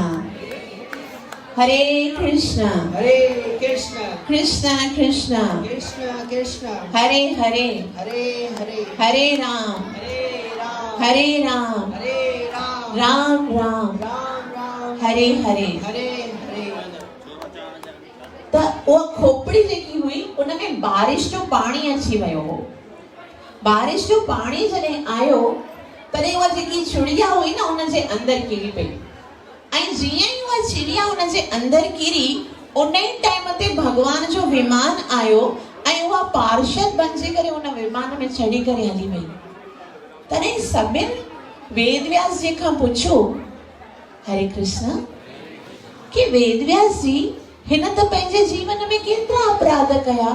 हरे कृष्णा हरे कृष्ण कृष्णा कृष्णा कृष्ण कृष्ण हरे हरे हरे हरे हरे राम हरे राम हरे राम हरे राम राम राम राम राम हरे हरे हरे हरे। त उहा खोपड़ी जेकी हुई उनमें बारिश जो पाणी अची वियो हो, बारिश जो पाणी जॾहिं आयो तॾहिं उहा जेकी चिड़िया हुई न उनजे अंदरि किरी पई, ऐं जीअं ई उहा चिड़िया हुनजे अंदरि किरी उन ई टाइम ते भॻवान जो विमान आयो ऐं उहा पार्षद बणिजी करे उन विमान में चढ़ी करे हली वई। तॾहिं सभिनि वेदव्यास जी खां पुछो, हरे कृष्ण, कि वेदव्यास जी हिन त पंहिंजे जीवन में केतिरा अपराध कया,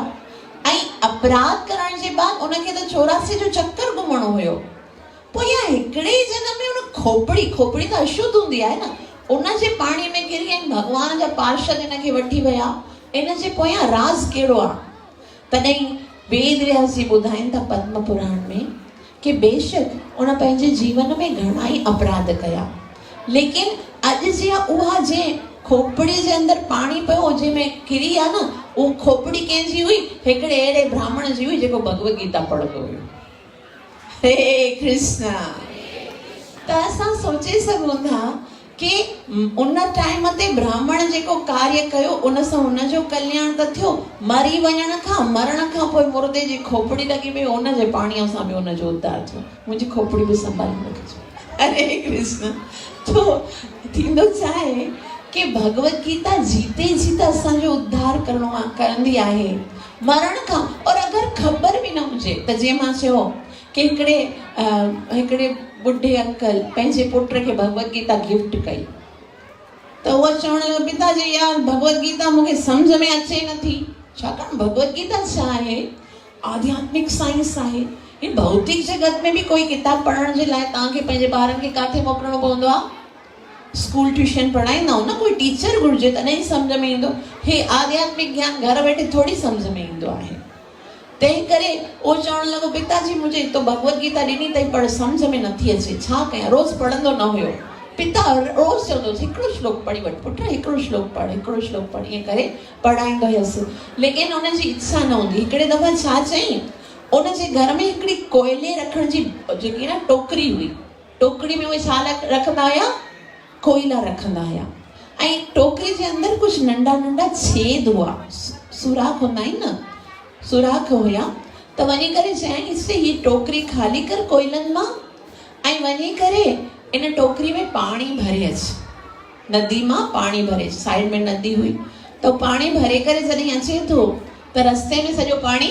ऐं अपराध करण जे बाद उनखे त 84 जो चक्कर घुमणो हुयो, पोइ या हिकिड़े ई जन्म में उन खोपड़ी त अशुद्ध हूंदी आहे न, उनजे पाणी में किरी ऐं भॻवान जा पार्षद इनखे वठी विया, इनजे पोयां राज़ कहिड़ो आहे? तॾहिं वेदव्यास जी ॿुधाइनि था पद्म पुराण में कि बेशक उन पंहिंजे जीवन में घणा ई अपराध कया, लेकिन अॼु जी उहा जे खोपड़ी जे अंदरि पाणी पियो जंहिंमें किरी आहे न, उहा खोपड़ी कंहिंजी हुई, हिकिड़े अहिड़े ब्राह्मण जी हुई जेको भगवत गीता पढ़ंदो हुयो। हे कृष्णा। त असां सोचे सघूं था कि उन टाइम ते ब्राह्मण जेको कार्य कयो उन सां उनजो कल्याण त थियो, मरी वञण खां मरण खां पोइ मुर्दे जी खोपड़ी लॻी पई, उनजे पाणीअ सां बि उनजो उद्धार थियो। मुंहिंजी खोपड़ी बि संभाले रखिजो। हरे कृष्ण। तो थींदो छा आहे कि भगवत गीता जीते जीते असांजो उद्धार कंदी आहे मरण खां। और अगरि ख़बर बि न हुजे त जीअं मां चयो कि हिकिड़े बुढ़े अंकल पंहिंजे पुट खे भगवत गीता गिफ्ट कई, त उहो चवण लॻो, पिताजी यार भगवत गीता मूंखे सम्झ में अचे नथी, छाकाणि भगवत गीता छा आहे? आध्यात्मिक साइंस आहे। ही भौतिक जगत में बि कोई किताब पढ़ण जे लाइ तव्हांखे पंहिंजे ॿारनि खे काथे मोकिलणो पवंदो आहे? स्कूल ट्यूशन पढ़ाईंदा हो न, कोई टीचर घुर्जे तॾहिं ई सम्झ में ईंदो। हे आध्यात्मिक ज्ञान घर वेठे थोड़ी सम्झ में ईंदो आहे। तंहिं करे उहो चवण लॻो, पिताजी मुंहिंजे तो भगवत गीता ॾिनी अथई पर सम्झ में नथी अचे, छा कयां? रोज़ पढ़ंदो न हुयो। पिता रोज़ चवंदो, हिकिड़ो श्लोक पढ़ी वठ पुट, हिकिड़ो श्लोक पढ़, ईअं करे पढ़ाईंदो हुयसि, लेकिन हुनजी इच्छा न हूंदी। हिकिड़े दफ़ा छा चई, उनजे घर में हिकिड़ी कोयले रखण जी जेकी न टोकरी हुई, टोकरी में उहे छा रखंदा हुया? कोयला रखंदा हुया, ऐं टोकरी जे अंदरि कुझु नंढा नंढा छेद हुआ, सुराख हूंदा आहिनि न, सुराख हुया। त वञी करे चयाईंसि, हीअ टोकरी ख़ाली कर कोयलनि मां, ऐं वञी करे इन टोकरी में पाणी भरे अच, नदी मां पाणी भरे। साइड में नदी हुई, त पाणी भरे करे जॾहिं अचे थो त रस्ते में सॼो पाणी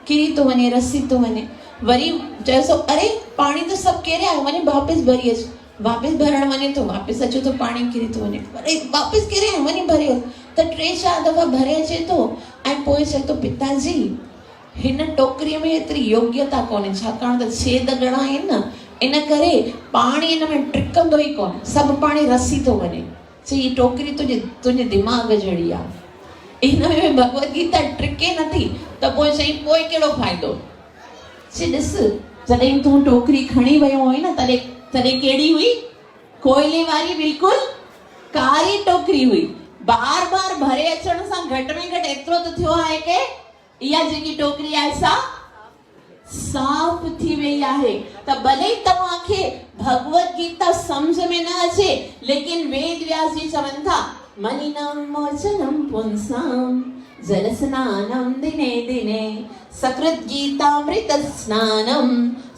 किरी थो वञे, रसी थो वञे। वरी चयोसि, अरे पाणी त सभु केरे आयो, वञी वापसि भरी अच। वापसि भरण वञे थो, वापसि अचे थो, पाणी किरी थो वञे, अरे वापसि केरे आयो, वञी भरे अच। त 3-4 दफ़ा भरे अचे थो, ऐं पोइ चए थो, पिताजी हिन टोकरीअ में एतिरी योग्यता कोन्हे, छाकाणि त छेद घणा आहिनि न, इन करे पाणी इन में टिकंदो ई कोन, सभु पाणी रसी थो वञे। चई, हीअ टोकरी तुंहिंजे दिमाग़ जहिड़ी आहे, इन में भगवत गीता टिके नथी। त पोइ चई, पोइ कहिड़ो फ़ाइदो? चई, ॾिस, जॾहिं तूं टोकरी खणी वियो हुई न, तॾहिं कहिड़ी हुई? कोयले वारी, बिल्कुलु कारी टोकरी हुई, बार बार भरे अचण सां घट में घट एतिरो त थियो आहे के इहा जेकी टोकरी आहे सा साफ थी वई आहे। त भले तव्हांखे भगवत गीता समझ में न अचे, लेकिन वेद व्यास जी चवनि था मलिनम मोचनम पुंसाम जल स्नानम दिने दिने सकृत गीतामृत स्नानम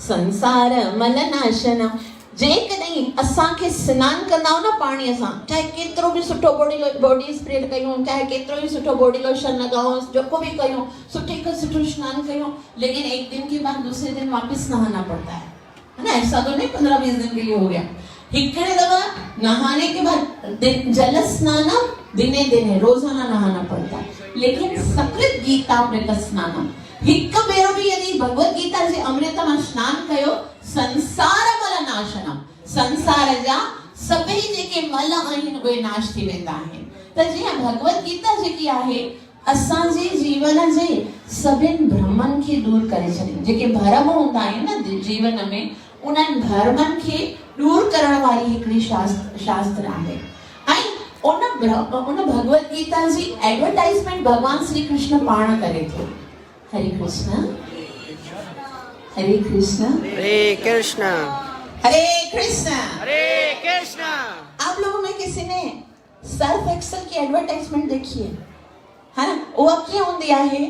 संसार मलनाशनम। जेकॾहिं असांखे सनानु कंदा न पाणीअ सां, चाहे केतिरो बि सुठो बॉडी स्प्रे कयूं, चाहे केतिरो बि सुठो बॉडी लोशन लगाऊं, जेको भी कयूं, सुठे खां सुठो स्नान कयूं, लेकिन एक दिन के बाद दूसरे दिन वापस नहाना पड़ता है ना। ऐसा तो नहीं 15-20 दिन के लिए हो गया। हिकड़े दफा नहाने के बाद जल स्नानम दिने दिने रोजाना नहाना पड़ता है, लेकिन सकृत गीतामृत स्नानम हिक भेरो भी यदि भगवत गीता जे अमृत में स्नान कयो, संसार मल नाशनम, संसार जा सभई जेके मल आहिनि उहे नाश थी वेंदा आहिनि। त जीअं भगवत गीता जेकी आहे असांजे जीवन जे सभिनि भ्रमनि खे दूर करे छॾे, जेके भरम हूंदा आहिनि न जीवन में, उन्हनि भरमनि खे दूर करण वारी हिकिड़ी शास्त्र आहे। ऐं उन भगवत गीता जी एडवर्टाइजमेंट भगवान श्री कृष्ण पाण करे थो। हरे कृष्ण हरे कृष्ण हरे कृष्ण हरे कृष्ण हरे कृष्ण। आप लोगों में किसी ने सर्फ एक्सेल की एडवर्टाइजमेंट देखी है ना? वो कीअं हूंदी आहे,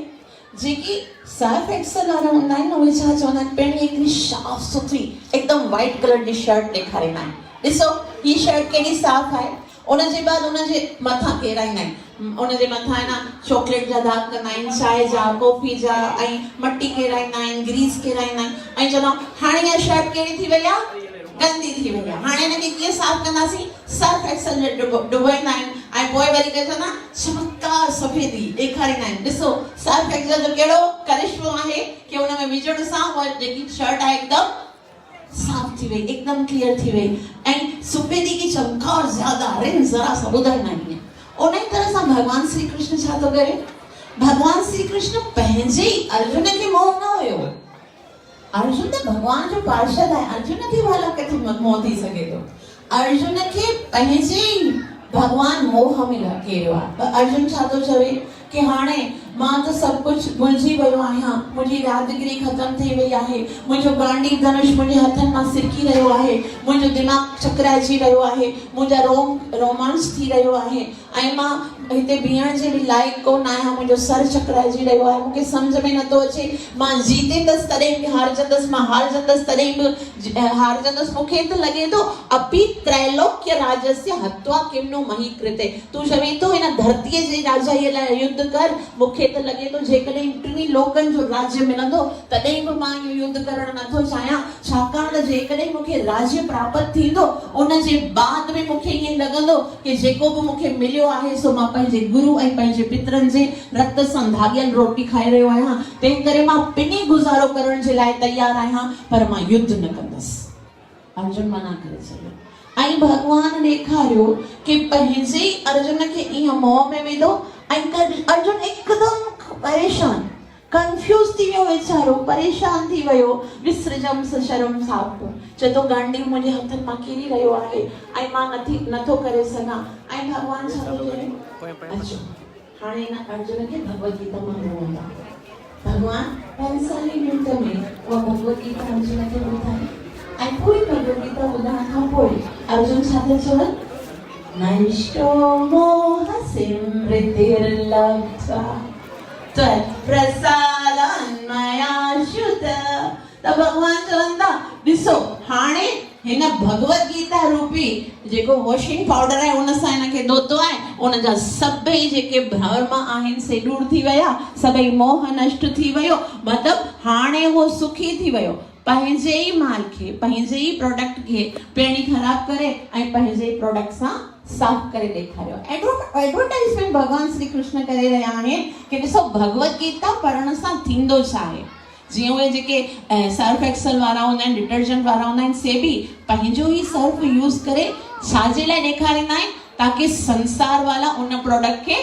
जेकी सर्फ एक्सेल वारा हूंदा आहिनि उहे छा चवंदा आहिनि, पहिरीं हिकिड़ी साफ़ सुथरी एकदम वाइट कलर जी शर्ट ॾेखारींदा आहिनि। ॾिसो ही शर्ट केॾी साफ़ आहे। उनजे बाद उनजे मथां केराईंदा आहिनि, उनजे मथां आहे न चॉकलेट जा दाग कंदा आहिनि, चांहि जा, कॉफी जा, ऐं मट्टी केराईंदा आहिनि, ग्रीस केराईंदा आहिनि, ऐं चवंदा हाणे इहा शर्ट कहिड़ी थी वई आहे, गंदी थी वई आहे, हाणे हिनखे कीअं साफ़ कंदासीं, सर्फ एक्सेल में डुबाईंदा आहिनि, ऐं पोइ वरी चवंदा चमत्कार सफ़ेदी ॾेखारींदा आहिनि। ॾिसो सर्फ एक्सेल जो कहिड़ो करिश्मो आहे कि उन में विझण सां उहा जेकी शर्ट आहे एकदम साफ थी वई, एकदम क्लियर थी वई, ऐं सफ़ेदी की चमकार ज्यादा, रिंग जरा सा ॿुधाईंदा आहिनि। उन ई तरह सां भगवान श्री कृष्ण छा थो करे, भगवान श्री कृष्ण पंहिंजे ई अर्जुन खे मोह न हुयो। अर्जुन त भगवान जो पार्षद आहे, अर्जुन खे भला किथे मोह थी सघे थो। अर्जुन खे पंहिंजे ई भगवान मोह में घेरियो आहे। अर्जुन छा थो चवे कि हाणे मां त सभु कुझु भुलिजी वियो आहियां, मुंहिंजी यादगिरी ख़तम थी वई आहे, मुंहिंजो गांडी धनुष मुंहिंजे हथनि मां सिरकी रहियो आहे, मुंहिंजो दिमाग़ चकराइजी रहियो आहे, मुंहिंजा रोमांस थी रहियो आहे, ऐं मां हिते बीहण जे बि लाइक़ु कोन आहियां, मुंहिंजो सर चकराइजी रहियो आहे, मूंखे सम्झ में नथो अचे मां जीतेंदसि तॾहिं बि हारजंदसि, मां हारजंदसि तॾहिं बि हारजंदसि। मूंखे त लॻे थो अपि त्रैलोक्य राज्यस्य हत्वा किं नो मही कृते, तूं चवे थो हिन धरतीअ जे राजा लाइ युद्ध कर, मूंखे त लॻे थो जेकॾहिं टिनी लोकनि जो राज्य मिलंदो तॾहिं बि मां इहो युद्ध करणु नथो चाहियां, छाकाणि त जेकॾहिं मूंखे राज्य प्राप्त थींदो उन जे बाद में मूंखे ईअं लॻंदो कि जेको बि मूंखे मिलियो आहे सो मां पंहिंजे गुरु ऐं पंहिंजे पितरनि जे रक्त सां धागियल रोटी खाई रहियो आहियां, तंहिं करे मां पिनी गुज़ारो करण जे लाइ तयार आहियां, पर मां युद्ध न कंदसि। अर्जुन मना करे छॾियो। ऐं भगवान ॾेखारियो कि पंहिंजे ई अर्जुन खे ईअं मोह में विधो, ऐं अर्जुन एकदम परेशान कंफ्यूज थी वियो, वीचारो परेशान थी वियो। विसृजम शरम साप, चए थो गांडी मुंहिंजे हथनि मां किरी रहियो आहे ऐं मां नथो करे सघां। ऐं भगवान छा थो चए, अचो हाणे हिन अर्जुन खे भगवत गीता मां ॿुधाईंदा। भगवान 45 मिंट में उहा भगवत गीता अर्जुन खे ॿुधाई, ऐं पूरी भगवत गीता ॿुधण खां पोइ अर्जुन छा थो चवनि, नष्टो मोह स्मृतिर्लब्ध्वा त्वत्प्रसादान् मयाच्युत। त भगवान चवनि था ॾिसो हाणे हिन भगवत गीता रूपी जेको वॉशिंग पाउडर आहे उन सां हिनखे धोतो आहे, उन जा सभई जेके भ्रम आहिनि से दूर थी विया, सभई मोह नष्ट थी वियो, मतिलबु हाणे उहो सुखी थी वियो। पंहिंजे ई माल खे, पंहिंजे ई प्रोडक्ट खे पहिरीं ख़राब करे ऐं पंहिंजे ई प्रोडक्ट सां साफ करे ॾेखारियो। एडवर्टाइजमेंट भगवान श्री कृष्ण करे रहिया आहिनि कि ॾिसो भगवत गीता पढ़ण सां थींदो छा आहे। जीअं उहे जेके सर्फ एक्सेल वारा हूंदा आहिनि, डिटर्जेंट वारा हूंदा आहिनि, से बि पंहिंजो ई सर्फ यूज़ करे छाजे लाइ ॾेखारींदा आहिनि, ताकि संसार वाला उन प्रोडक्ट खे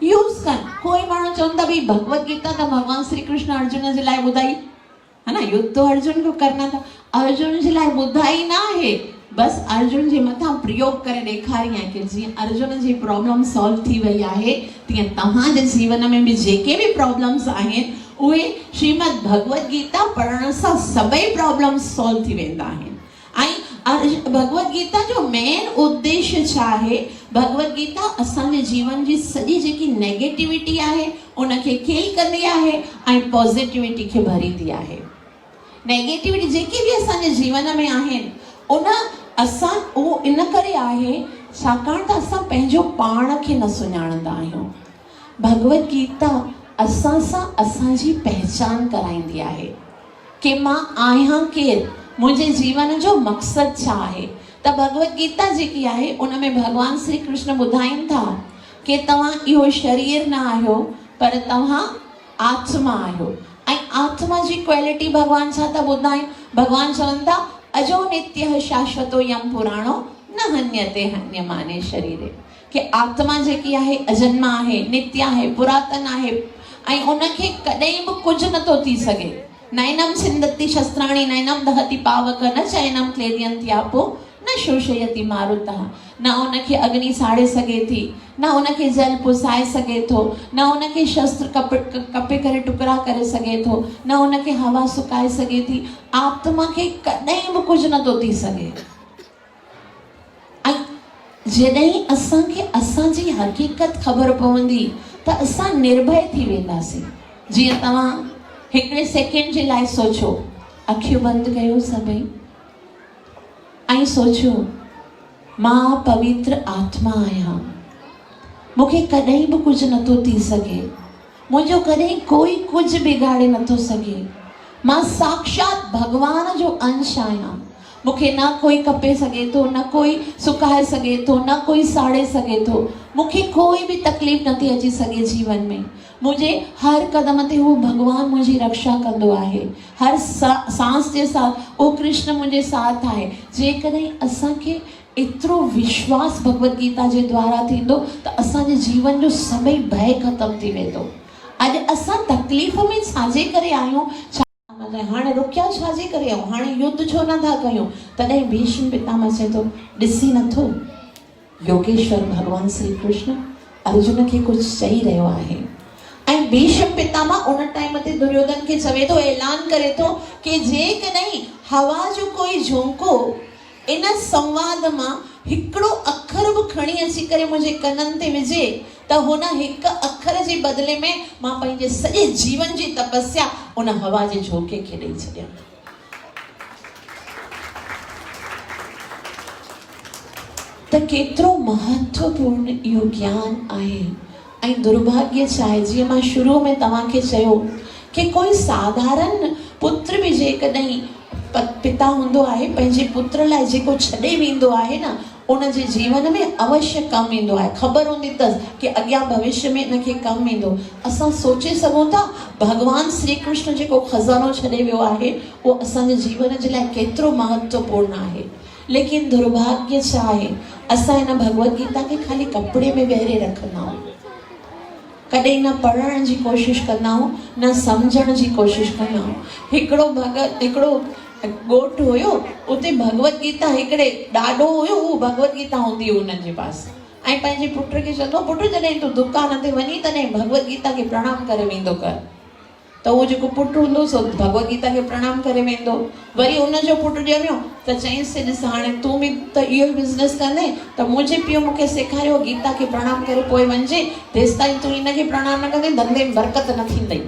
यूज़ कनि। कोई माण्हू चवंदा भई भगवत गीता त भगवान श्री कृष्ण अर्जुन जे लाइ ॿुधाई है ना, युद्ध तो अर्जुन को करना था, अर्जुन जे लाइ ॿुधाई न आहे, बस अर्जुन जे मथां प्रयोग करे ॾेखारी आहे कि जीअं अर्जुन जी प्रॉब्लम सॉल्व थी वई आहे तीअं तव्हांजे जीवन में बि जेके बि प्रॉब्लम्स आहिनि उहे श्रीमद भगवत गीता पढ़ण सां सभई प्रॉब्लम्स सॉल्व थी वेंदा आहिनि। ऐं भगवत गीता जो मेन उद्देश्य छा आहे? भगवत गीता असांजे जीवन जी सॼी जेकी नेगेटिविटी आहे उनखे किल कंदी आहे ऐं पॉज़िटिविटी खे भरींदी आहे। नेगेटिविटी जेकी बि असांजे जीवन में आहिनि उन असां उहो इन करे आहे छाकाणि त असां पंहिंजो पाण खे न सुञाणंदा आहियूं। भगवत गीता असां सां असांजी पहचान कराईंदी आहे कि मां आहियां केरु, मुंहिंजे जीवन जो मक़सदु छा आहे। त भगवत गीता जेकी आहे उन में भॻवान श्री कृष्ण ॿुधाइनि था कि तव्हां इहो शरीर न आहियो पर तव्हां आत्मा आहियो। ऐं आत्मा जी क्वालिटी भॻवान छा था ॿुधाइनि? भॻवान चवनि था अजो नित्य शाश्वतो यम पुराणो न हन्यते हन्यमाने शरीरे। कि आत्मा जेकी आहे अजन्मा आहे, नित्य आहे, पुरातन आहे ऐं उनखे कॾहिं बि कुझु नथो थी सघे। नैनम छिंदति शस्त्राणि नैनम दहति पावक न चैनम क्लेदियन्ति आपो न शोषयति मारुतः। न उनखे अग्नि साड़े सघे थी, न उनखे जल पुसाए सघे थो, न उनखे शस्त्र कपे करे टुकड़ा करे सघे थो, न उनखे हवा सुकाए सघे थी। आत्मा खे कॾहिं बि कुझु नथो थी सघे। ऐं जॾहिं असांखे असांजी हक़ीक़त ख़बर पवंदी त असां निर्भय थी वेंदासीं। जीअं तव्हां हिकिड़े सेकेंड जे लाइ सोचो, अखियूं बंदि कयो सभई ऐं सोचो मां पवित्र आत्मा आहियां, मूंखे कॾहिं बि कुझु नथो थी सघे, मुंहिंजो कॾहिं कोई कुझु बिगाड़े नथो सघे, मां साक्षात भगवान जो अंश आहियां, मूंखे न कोई कपे सघे थो, न कोई सुकाए सघे थो, न कोई साड़े सघे थो, मूंखे कोई बि तकलीफ़ नथी अची सघे जीवन में। मुंहिंजे हर क़दम ते उहो भगवान मुंहिंजी रक्षा कंदो आहे, हर सांस जे साथ उहो कृष्ण मुंहिंजे साथ आहे। जेकॾहिं असांखे एतिरो विश्वास भगवत गीता जे द्वारा थींदो त असांजे जीवन जो सभई भय ख़तमु थी वेंदो। अॼु असां तकलीफ़ में छाजे करे आहियूं, हाणे रुकिया छाजे करे आहियूं, हाणे युद्ध छो नथा कयूं? तॾहिं भीष्म पितामह चए थो ॾिसी नथो योगेश्वर भगवान श्री कृष्ण अर्जुन खे कुझु चई रहियो आहे। ऐं भीष्म पितामह उन टाइम ते दुर्योधन खे चवे थो, ऐलान करे थो कि जेकॾहिं हवा जो कोई झोंको इन संवाद मां हिकिड़ो अखर बि खणी अची करे मुंहिंजे कननि ते विझे त हुन हिकु अखर जे बदिले में मां पंहिंजे सॼे जीवन जी तपस्या उन हवा जे झोंके खे ॾेई छॾियां। त केतिरो महत्वपूर्ण इहो ज्ञान आहे। ऐं दुर्भाग्य छा आहे, जीअं मां शुरू में तव्हांखे चयो कि कोई साधारण पुत्र बि जेकॾहिं पिता हूंदो आहे पंहिंजे पुत्र लाइ जेको छॾे वेंदो आहे न उन जे जीवन में अवश्य कमु ईंदो आहे। ख़बर हूंदी अथसि कि अॻियां भविष्य में इनखे कमु ईंदो। असां सोचे सघूं था भगवान श्री कृष्ण जेको खज़ानो छॾे वियो आहे उहो असांजे जीवन जे लाइ केतिरो महत्वपूर्ण आहे। लेकिन दुर्भाग्य छा आहे, असां हिन भगवत गीता खे ख़ाली कपिड़े में वेहिरे रखंदा आहियूं, कॾहिं न पढ़ण जी कोशिशि कंदा आहियूं, न सम्झण जी कोशिशि कंदा आहियूं। हिकिड़ो ॻोठु हुयो, उते भगवत गीता हिकिड़े ॾाढो हुयो, उहो भगवत गीता हूंदी हुई उन्हनि जे पास। ऐं पंहिंजे पुट खे चवंदो, पुटु जॾहिं तूं दुकान ते वञी तॾहिं भगवत गीता खे प्रणाम करे वेंदो कर। त उहो जेको पुटु हूंदो सो भगवत गीता खे प्रणाम करे वेंदो। वरी उनजो पुटु ॼमियो त चईंसि, ॾिस हाणे तूं बि त इहो ई बिज़नेस कंदे त मुंहिंजे पीउ मूंखे सेखारियो गीता खे प्रणाम करे पोइ वञिजे, तेसि ताईं तूं हिनखे प्रणाम न कंदे धंधे में बरकत न थींदई।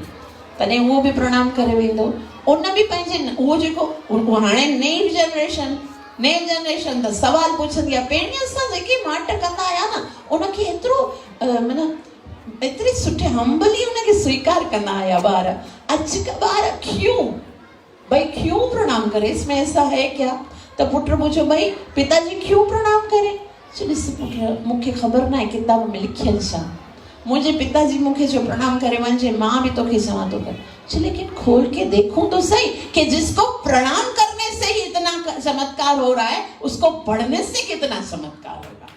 तॾहिं उहो बि प्रणाम करे वेंदो। उन बि पंहिंजे उहो जेको हाणे नई जनरेशन त सवाल पुछंदी आहे, पहिरीं असां जेके माट कंदा आया न उनखे एतिरो माना एतिरी सुठे हम्बली उनखे स्वीकार कंदा आया ॿार। अॼु का ॿार क्यों प्रणाम करे, इसमें ऐसा है क्या? त पुट पूछो भाई पिताजी क्यों प्रणाम करे? ॾिस पुट मूंखे ख़बर न आहे किताब में लिखियल छा, मुझे पिताजी मुझे जो प्रणाम करे वंजे, माँ भी तो चवा तो कर। लेकिन खोल के देखूं तो सही कि जिसको प्रणाम करने से ही इतना चमत्कार हो रहा है उसको पढ़ने से कितना चमत्कार होगा।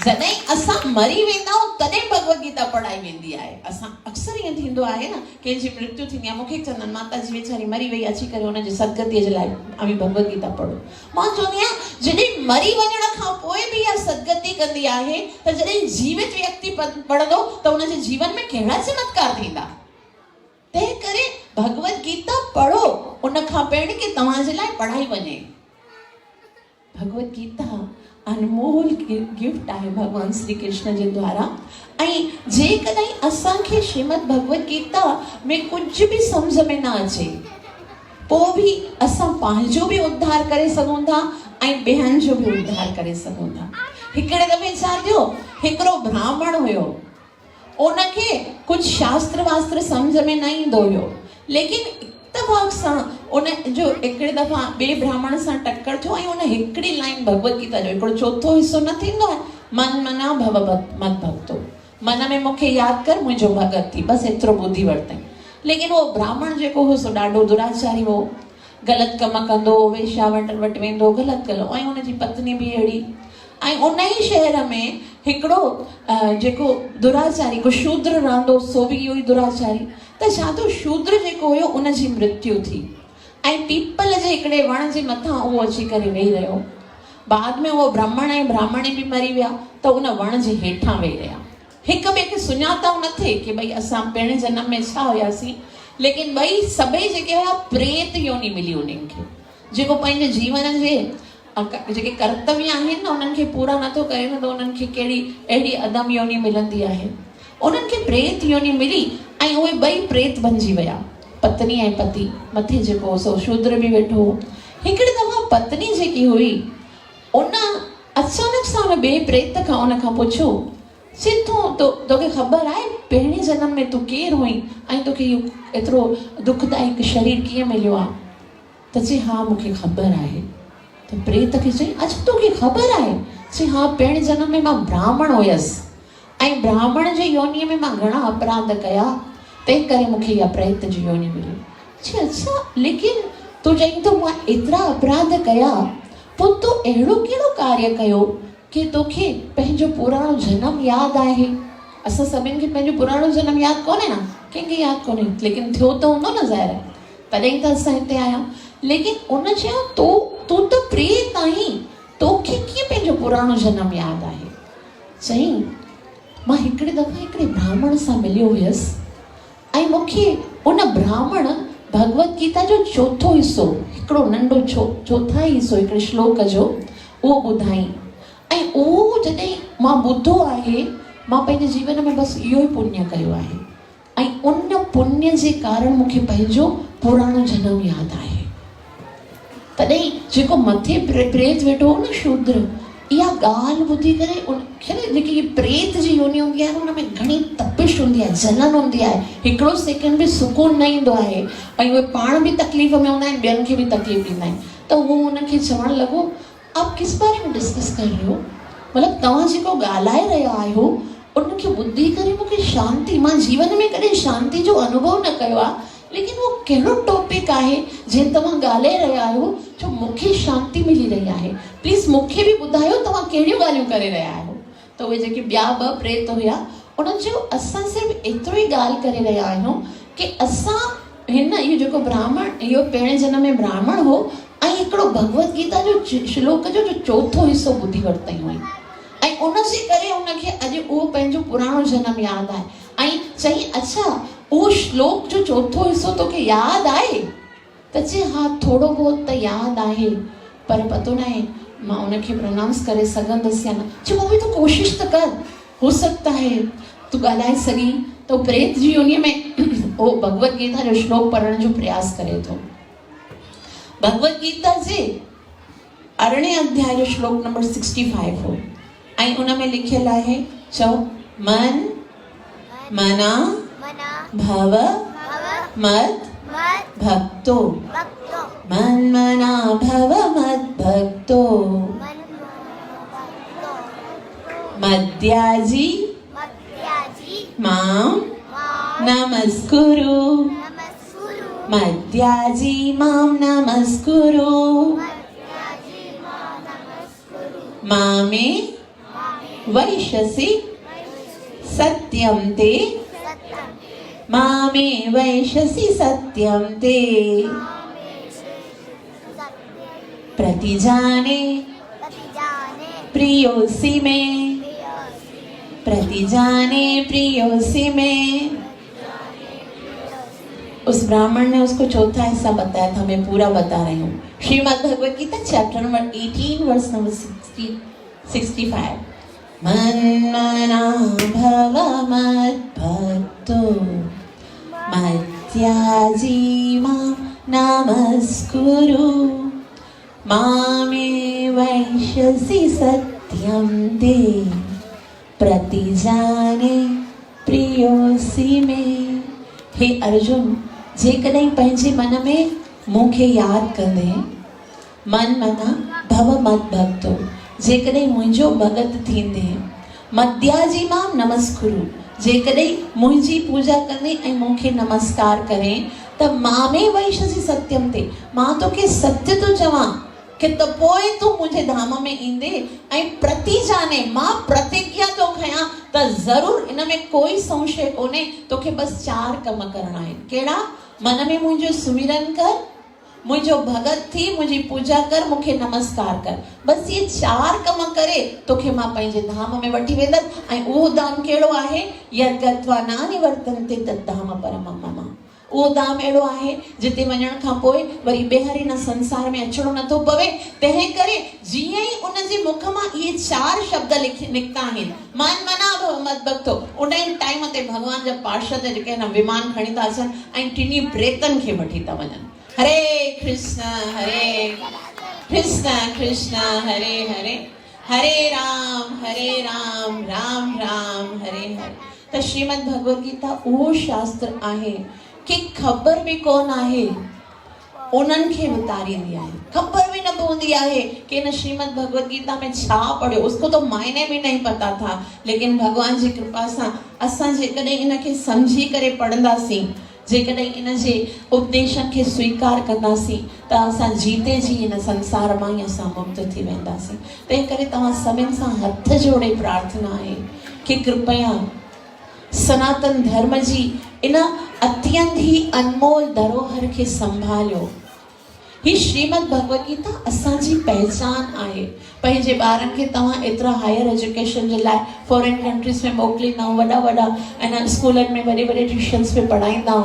जॾहिं असां मरी वेंदा आहियूं तॾहिं भगवत गीता पढ़ाई वेंदी आहे। असां अक्सर ईअं थींदो आहे न, कंहिंजी मृत्यु थींदी आहे, मूंखे चवंदा आहिनि माता जी वीचारी मरी वई, अची करे हुनजी सदगतीअ जे लाइ अमी भगवत गीता पढ़ो। मां चवंदी आहियां जॾहिं मरी वञण खां पोइ बि इहा सदगती कंदी आहे त जॾहिं जीवित व्यक्ति पढ़ंदो त हुनजे जीवन में कहिड़ा चमत्कार थींदा। तंहिं करे भगवत गीता पढ़ो उन खां पहिरीं कि तव्हां जे लाइ पढ़ाई वञे। भगवत गीता अनमोल गिफ्ट आहे भगवान श्री कृष्ण जे द्वारा। ऐं जेकॾहिं असांखे श्रीमद भगवत गीता में कुझु बि सम्झ में न अचे पोइ बि असां पंहिंजो बि उद्धार करे सघूं था ऐं ॿियनि जो बि उद्धार करे सघूं था। हिकिड़े दफ़े छा थियो, हिकिड़ो ब्राह्मण हुयो, उनखे कुझु शास्त्र वास्त्र सम्झ में न ईंदो हुयो, लेकिन इत्तफ़ाक़ सां उन जो हिकिड़े दफ़ा ॿिए ब्राह्मण सां टक्कर थियो ऐं उन हिकिड़ी लाइन भगवत गीता जो हिकिड़ो चौथो हिसो न थींदो आहे, मन मना भव मत भक्तो, मन में मूंखे यादि कर मुंहिंजो भगत थी, बसि एतिरो ॿुधी वरितईं। लेकिन उहो ब्राह्मण जेको हो सो ॾाढो दुराचारी हो, ग़लति कम कंदो, वेश्यावटनि वटि वेंदो, ग़लति कयो, ऐं उनजी पत्नी बि अहिड़ी। ऐं उन ई शहर में हिकिड़ो जेको दुराचारी को शूद्र रहंदो, सो बि इहो ई दुराचारी। त छा थियो, शूद्र जेको हुयो उनजी मृत्यु थी ऐं पीपल जे हिकिड़े वण जे मथां उहो अची करे वेही रहियो। बाद में उहो ब्राह्मण ऐं ब्राह्मणी बि मरी विया त उन वण जे हेठां वेही रहिया। हिक ॿिए खे सुञाताऊं न थिए कि भई असां पहिरें जन्म में छा हुयासीं, लेकिन ॿई सभई जेके हुया प्रेत योनी मिली उन्हनि खे, जेको पंहिंजे जीवन जे जेके कर्तव्य आहिनि न उन्हनि खे पूरा नथो करे न त उन्हनि खे कहिड़ी अहिड़ी अदम योनी मिलंदी आहे। उन्हनि खे प्रेत योनी मिली ऐं उहे ॿई प्रेत बणिजी विया, पत्नी ऐं पति। मथे जेको सो शूद्र बि वेठो हो। हिकिड़ी दफ़ा पत्नी जेकी हुई उन अचानक सां उन ॿिए प्रेत खां उन खां पुछो, तोखे ख़बर आहे पहिरें जन्म में तूं केरु हुई ऐं तोखे इहो एतिरो दुखदायक शरीर कीअं मिलियो आहे? त चई हा मूंखे ख़बर आहे। त प्रेत खे चई अच्छा तोखे ख़बर आहे? चई हा पहिरें जन्म में मां ब्राह्मण हुयसि ऐं ब्राह्मण जे योनीअ में मां घणा अपराध कया, तंहिं करे मूंखे इहा प्रेत जी योनी मिली। चई अच्छा लेकिन तूं चई तो मां एतिरा अपराध कया, पोइ तूं अहिड़ो कहिड़ो कार्य कयो कि तोखे पंहिंजो पुराणो जन्म यादि आहे? असां सभिनि खे पंहिंजो पुराणो जन्म यादि कोन्हे न, कंहिंखे यादि कोन्हे, लेकिन थियो त हूंदो न ज़ाहिर, तॾहिं त असां हिते आया। लेकिन उन चयो तूं त प्रेत आहीं, तोखे कीअं पंहिंजो पुराणो जन्म यादि आहे? चई मां हिकिड़े दफ़ा हिकिड़े ब्राह्मण सां मिलियो हुयसि ऐं मूंखे उन ब्राह्मण भगवत गीता जो चौथो हिसो, हिकिड़ो नंढो चौथा हिसो हिकिड़े श्लोक जो उहो ॿुधाई। ऐं उहो जॾहिं मां ॿुधो आहे, मां पंहिंजे जीवन में बसि इहो ई पुण्य कयो आहे ऐं उन पुण्य जे कारण मूंखे पंहिंजो पुराणो जनम यादि आहे। तॾहिं जेको मथे प्रेत वेठो हो न शूद्र, इहा ॻाल्हि ॿुधी करे उनखे न जेकी प्रेत जी योनी हूंदी आहे हुन में घणी तपिश हूंदी आहे, जलन हूंदी आहे, हिकिड़ो सेकेंड बि सुकून न ईंदो आहे ऐं उहे पाण बि तकलीफ़ में हूंदा आहिनि, ॿियनि खे बि तकलीफ़ ॾींदा आहिनि। त उहो हुनखे चवणु लॻो आप किस बारे में डिस्कस कर रहे हो, मतिलबु तव्हां जेको ॻाल्हाए रहिया आहियो उनखे ॿुधी करे मूंखे शांती, मां जीवन में कॾहिं शांती जो अनुभव न कयो आहे, लेकिन उहो कहिड़ो टॉपिक आहे जंहिं तव्हां ॻाल्हाए रहिया आहियो जो मूंखे शांती मिली रही आहे, प्लीज़ मूंखे बि ॿुधायो तव्हां कहिड़ियूं ॻाल्हियूं करे रहिया आहियो। त उहे जेके ॿिया ॿ प्रेत हुया उन्हनि चयो असां सिर्फ़ु एतिरो ई ॻाल्हि करे रहिया आहियूं कि असां हिन इहो जेको ब्राह्मण, इहो पहिरें जन्म में ब्राह्मण हो ऐं हिकिड़ो भगवत गीता जो श्लोक जो चौथो हिसो ॿुधी वरितई हुई ऐं उनजे करे उनखे अॼु उहो पंहिंजो पुराणो जनम यादि आहे। ऐं चई अच्छा उहो श्लोक जो चौथो हिसो तोखे यादि आहे? त चई हा थोरो बहुत त यादि आहे, पर पतो न आहे मां उनखे प्रोनाउंस करे सघंदसि या न। चई पोइ बि तूं कोशिशि त कर, हो सकता है तूं ॻाल्हाए सघी। त प्रेत जी योनीअ में उहो भगवत गीता जो श्लोक पढ़ण जो प्रयास करे थो। भगवत गीता जे 18 अध्याय जो श्लोक नंबर 65 हो ऐं उन में लिखियल आहे, चओ मन मना भव मत भक्तो, मन मना भव मत भक्तो, मद्याजी माम नमस्कुरु, मद्याजी माम नमस्कुरु, मामे वैशसि सत्यं ते मामे वैशसि सत्यं ते प्रतिजाने प्रियोसि मे प्रतिजाने प्रियोसि मे। उस ब्राह्मण ने उसको चौथा हिस्सा बताया था, मैं पूरा बता रही हूँ। Shrimad Bhagavad Gita chapter number 18 verse number 65। मन्मना भव मद्भक्तो मत्याजी मां नमस्कुरु मामे वैशसि सत्यं ते प्रतिजाने प्रियोसि मे। हे अर्जुन, जेकॾहिं पंहिंजे मन में मूंखे यादि कंदे, मन मना भव मद्भक्तो, जेकॾहिं मुंहिंजो भगत थींदे, मद्याजी मां नमस्कुरु, जेकॾहिं मुंहिंजी पूजा कंदे ऐं मूंखे नमस्कार करे, त मामे वैशसि सत्यम ते, मां तोखे सत्य थो चवां कि त पोइ तूं मुंहिंजे धाम में ईंदे ऐं प्रतिजाने, मां प्रतिज्ञा थो खयां त ज़रूर इन में कोई संशय कोन्हे, तोखे बस 4 कम करणा आहिनि। कहिड़ा? मन में मुंहिंजो सुमिरन कर, मुंहिंजो भगत थी, मुंहिंजी पूजा कर, मूंखे नमस्कार कर। बस ये 4 कम करे तोखे मां पंहिंजे धाम में वठी वेंदसि। ऐं उहो धाम कहिड़ो आहे? यद् गत्वा नानि वर्तन्ते तद् धाम परमं मम। उहो धाम अहिड़ो आहे जिते वञण खां पोइ वरी ॿीहर हिन संसार में अचिणो नथो पवे। तंहिं करे जीअं ई उनजे मुख मां इहे 4 शब्द निकिता आहिनि, मन मना भव मद्भक्तो, उन ई टाइम ते भॻवान जा पार्षद जेके आहिनि विमान खणी था अचनि ऐं टिनी प्रेतनि खे वठी था वञनि। हरे कृष्ण कृष्ण हरे हरे, हरे राम राम राम हरे हरे। त श्रीमद् भगवद गीता उहो शास्त्र आहे कि ख़बर भी कोन आहे उन्हनि खे उतारींदी आहे, ख़बर भी न पवंदी आहे कि इन श्रीमद् भगवद गीता में छा पढ़ियो। उसको तो मायने भी नहीं पता था, लेकिन भगवान जी कृपा सां असां जेकॾहिं इन खे समझी करे पढ़ंदासीं, जेकॾहिं इन जे उपदेशनि खे स्वीकार कंदासीं, त असां जीते जी इन संसार मां ई असां मुक्त थी वेंदासीं। तंहिं करे तव्हां सभिनि सां हथ जोड़े प्रार्थना आहे कि कृपया सनातन धर्म जी इन अत्यंत ही अनमोल धरोहर खे संभालियो। ही श्रीमद् भगवद गीता असांजी पहचान आहे। पंहिंजे ॿारनि खे तव्हां एतिरा हायर एजुकेशन जे लाइ फॉरेन कंट्रीज़ में मोकिलींदा, वॾा ऐं स्कूलनि में वॾे ट्यूशन्स में पढ़ाईंदा,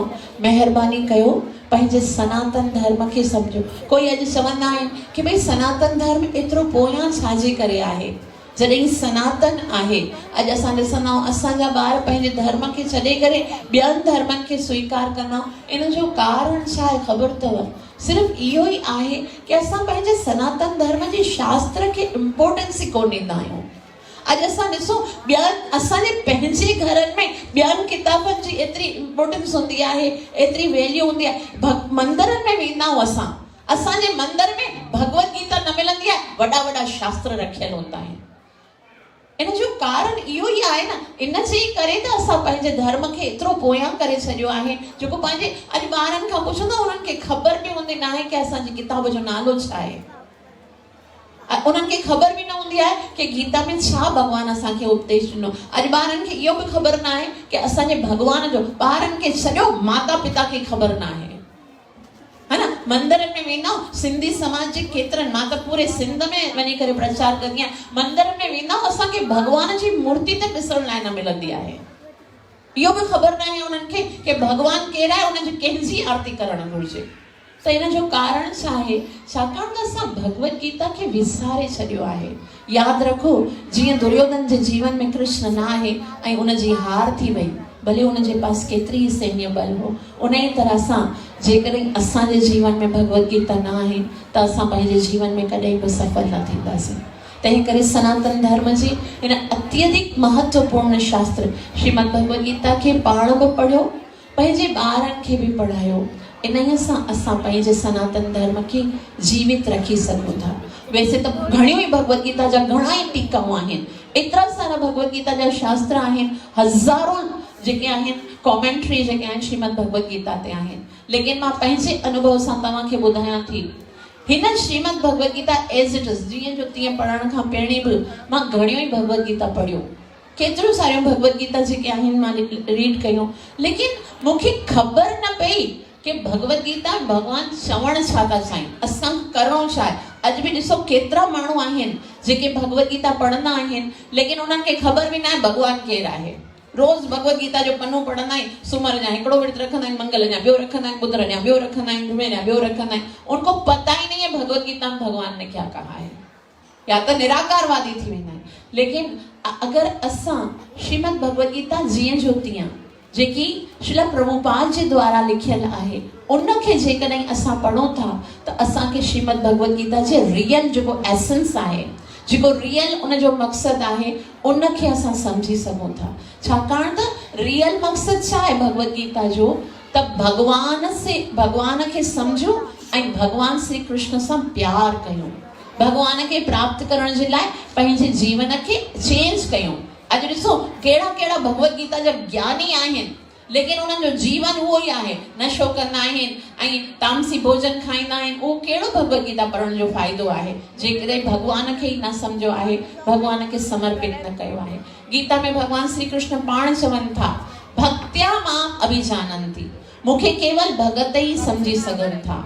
महिरबानी कयो पंहिंजे सनातन धर्म खे सम्झो। कोई अॼु चवंदा आहिनि कि भई सनातन धर्म एतिरो पोयां छाजे करे आहे, जॾहिं सनातन आहे। अॼु असां ॾिसंदा आहियूं असांजा ॿार पंहिंजे धर्म खे छॾे करे ॿियनि धर्मनि खे स्वीकार कंदा। इन जो कारण छा आहे ख़बर अथव? सिर्फ़ु इहो ई आहे कि असां पंहिंजे सनातन धर्म जे शास्त्र खे इम्पोर्टेंस ई कोन ॾींदा आहियूं। अॼु असां ॾिसो ॿियनि असांजे पंहिंजे घरनि में ॿियनि किताबनि जी एतिरी इम्पोर्टेंस हूंदी आहे, एतिरी वैल्यू हूंदी आहे। मंदरनि में वेंदा आहियूं असांजे मंदर में भगवद गीता न मिलंदी आहे, वॾा शास्त्र रखियल हूंदा आहिनि। इन जो कारण इहो ई आहे न, इन जे करे त असां पंहिंजे धर्म खे एतिरो पोयां करे छॾियो आहे। जेको पंहिंजे अॼु ॿारनि खां पुछंदा उन्हनि खे ख़बर बि हूंदी न आहे कि असांजी किताब जो नालो छा आहे। उन्हनि खे ख़बर बि न हूंदी आहे कि गीता में छा भॻवान असांखे उपदेश ॾिनो। अॼु ॿारनि खे इहो बि ख़बर न आहे कि असांजे भॻवान जो, ॿारनि खे सॼो माता पिता खे ख़बर न आहे, है ना। मंदरनि में वेंदा, सिंधी समाज जे केतिरनि, मां त पूरे सिंध में वञी करे प्रचार कंदी आहियां, मंदरनि में वेंदा असांखे भॻवान जी मूर्ति त ॾिसण लाइ न मिलंदी आहे। इहो बि ख़बर न आहे उन्हनि खे कि भॻवान केरु आहे, उनजी कंहिंजी आरती करणु घुरिजे। त इन जो कारण छा आहे? छाकाणि त असां भगवद गीता खे विसारे छॾियो आहे। यादि रखो, जीअं दुर्योधन जे जीवन में कृष्ण न आहे ऐं उनजी हार थी वई, भले उनजे पास केतिरी ई सैन्य बल हो, उन ई तरह सां जेकॾहिं असांजे जीवन में भगवद गीता न आहे त असां पंहिंजे जीवन में कॾहिं बि सफल न थींदासीं। तंहिं करे सनातन धर्म जी इन अत्यधिक महत्वपूर्ण शास्त्र श्रीमद् भगवद गीता खे पाण बि पढ़ियो, पंहिंजे ॿारनि खे बि पढ़ायो। इन सां असां पंहिंजे सनातन धर्म खे जीवित रखी सघूं था। वैसे त घणियूं ई भगवद गीता जा घणा ई टीकाऊं आहिनि, एतिरा सारा भगवद गीता जा शास्त्र आहिनि, हज़ारों जेके आहिनि कॉमेंट्री जेके आहिनि श्रीमद् भगवद गीता ते आहिनि। लेकिन मां पंहिंजे अनुभव सां तव्हांखे ॿुधायां थी हिन Shrimad Bhagavad Gita as it is जीअं जो तीअं पढ़ण खां पहिरीं बि मां घणियूं ई भगवत गीता पढ़ियो, केतिरियूं सारियूं भगवत गीता जेके आहिनि मां रीड कयूं, लेकिन मूंखे ख़बर न पई कि भगवत गीता भगवान चवण छा था चाहिनि, असां करणो छा आहे। अॼु बि ॾिसो केतिरा माण्हू आहिनि जेके भगवत गीता पढ़ंदा आहिनि, लेकिन उन्हनि खे ख़बर बि न आहे भगवान केरु आहे। रोज़ भगवत गीता जो पन्नो पढ़ंदा आहिनि, सूमर जा हिकिड़ो विर्त रखंदा आहिनि, मंगल जा ॿियो रखंदा आहिनि, बुधर जा ॿियो रखंदा आहिनि, जुमे जा ॿियो रखंदा आहिनि। उनको पता ही नहीं है भगवत गीता में भगवान ने क्या कहा है, या तो निराकारवादी थी वेंदा आहिनि। लेकिन अगर असां श्रीमद भगवत गीता जीअं जो तीअं जेकी श्रील प्रभुपाद जे द्वारा लिखियल आहे उनखे जेकॾहिं असां पढ़ूं था त असांखे श्रीमद भगवत गीता जे रियल जेको एसेंस आहे, जेको रियल उन जो मक़सदु आहे, उनखे असां सम्झी सघूं था। छाकाणि त रियल मक़सदु छा आहे भगवत गीता जो, त भगवान खे सम्झूं ऐं भगवान श्री कृष्ण सां प्यार कयूं, भगवान खे प्राप्त करण जे लाइ पंहिंजे जीवन खे चेंज कयूं। अॼु ॾिसो कहिड़ा कहिड़ा भगवत गीता जा ज्ञानी आहिनि, लेकिन उन्हनि जो जीवन उहो ई आहे, नशो कंदा आहिनि ऐं तामसी भोजन खाईंदा आहिनि। उहो कहिड़ो भगवत गीता पढ़ण जो फ़ाइदो आहे जेकॾहिं भगवान खे ई न सम्झो आहे, भगवान खे समर्पित न कयो आहे। गीता में भगवान श्री कृष्ण पाण चवनि था, भक्त्या माम अभिजानन्ति, मूंखे केवल भगत ई सम्झी सघनि था।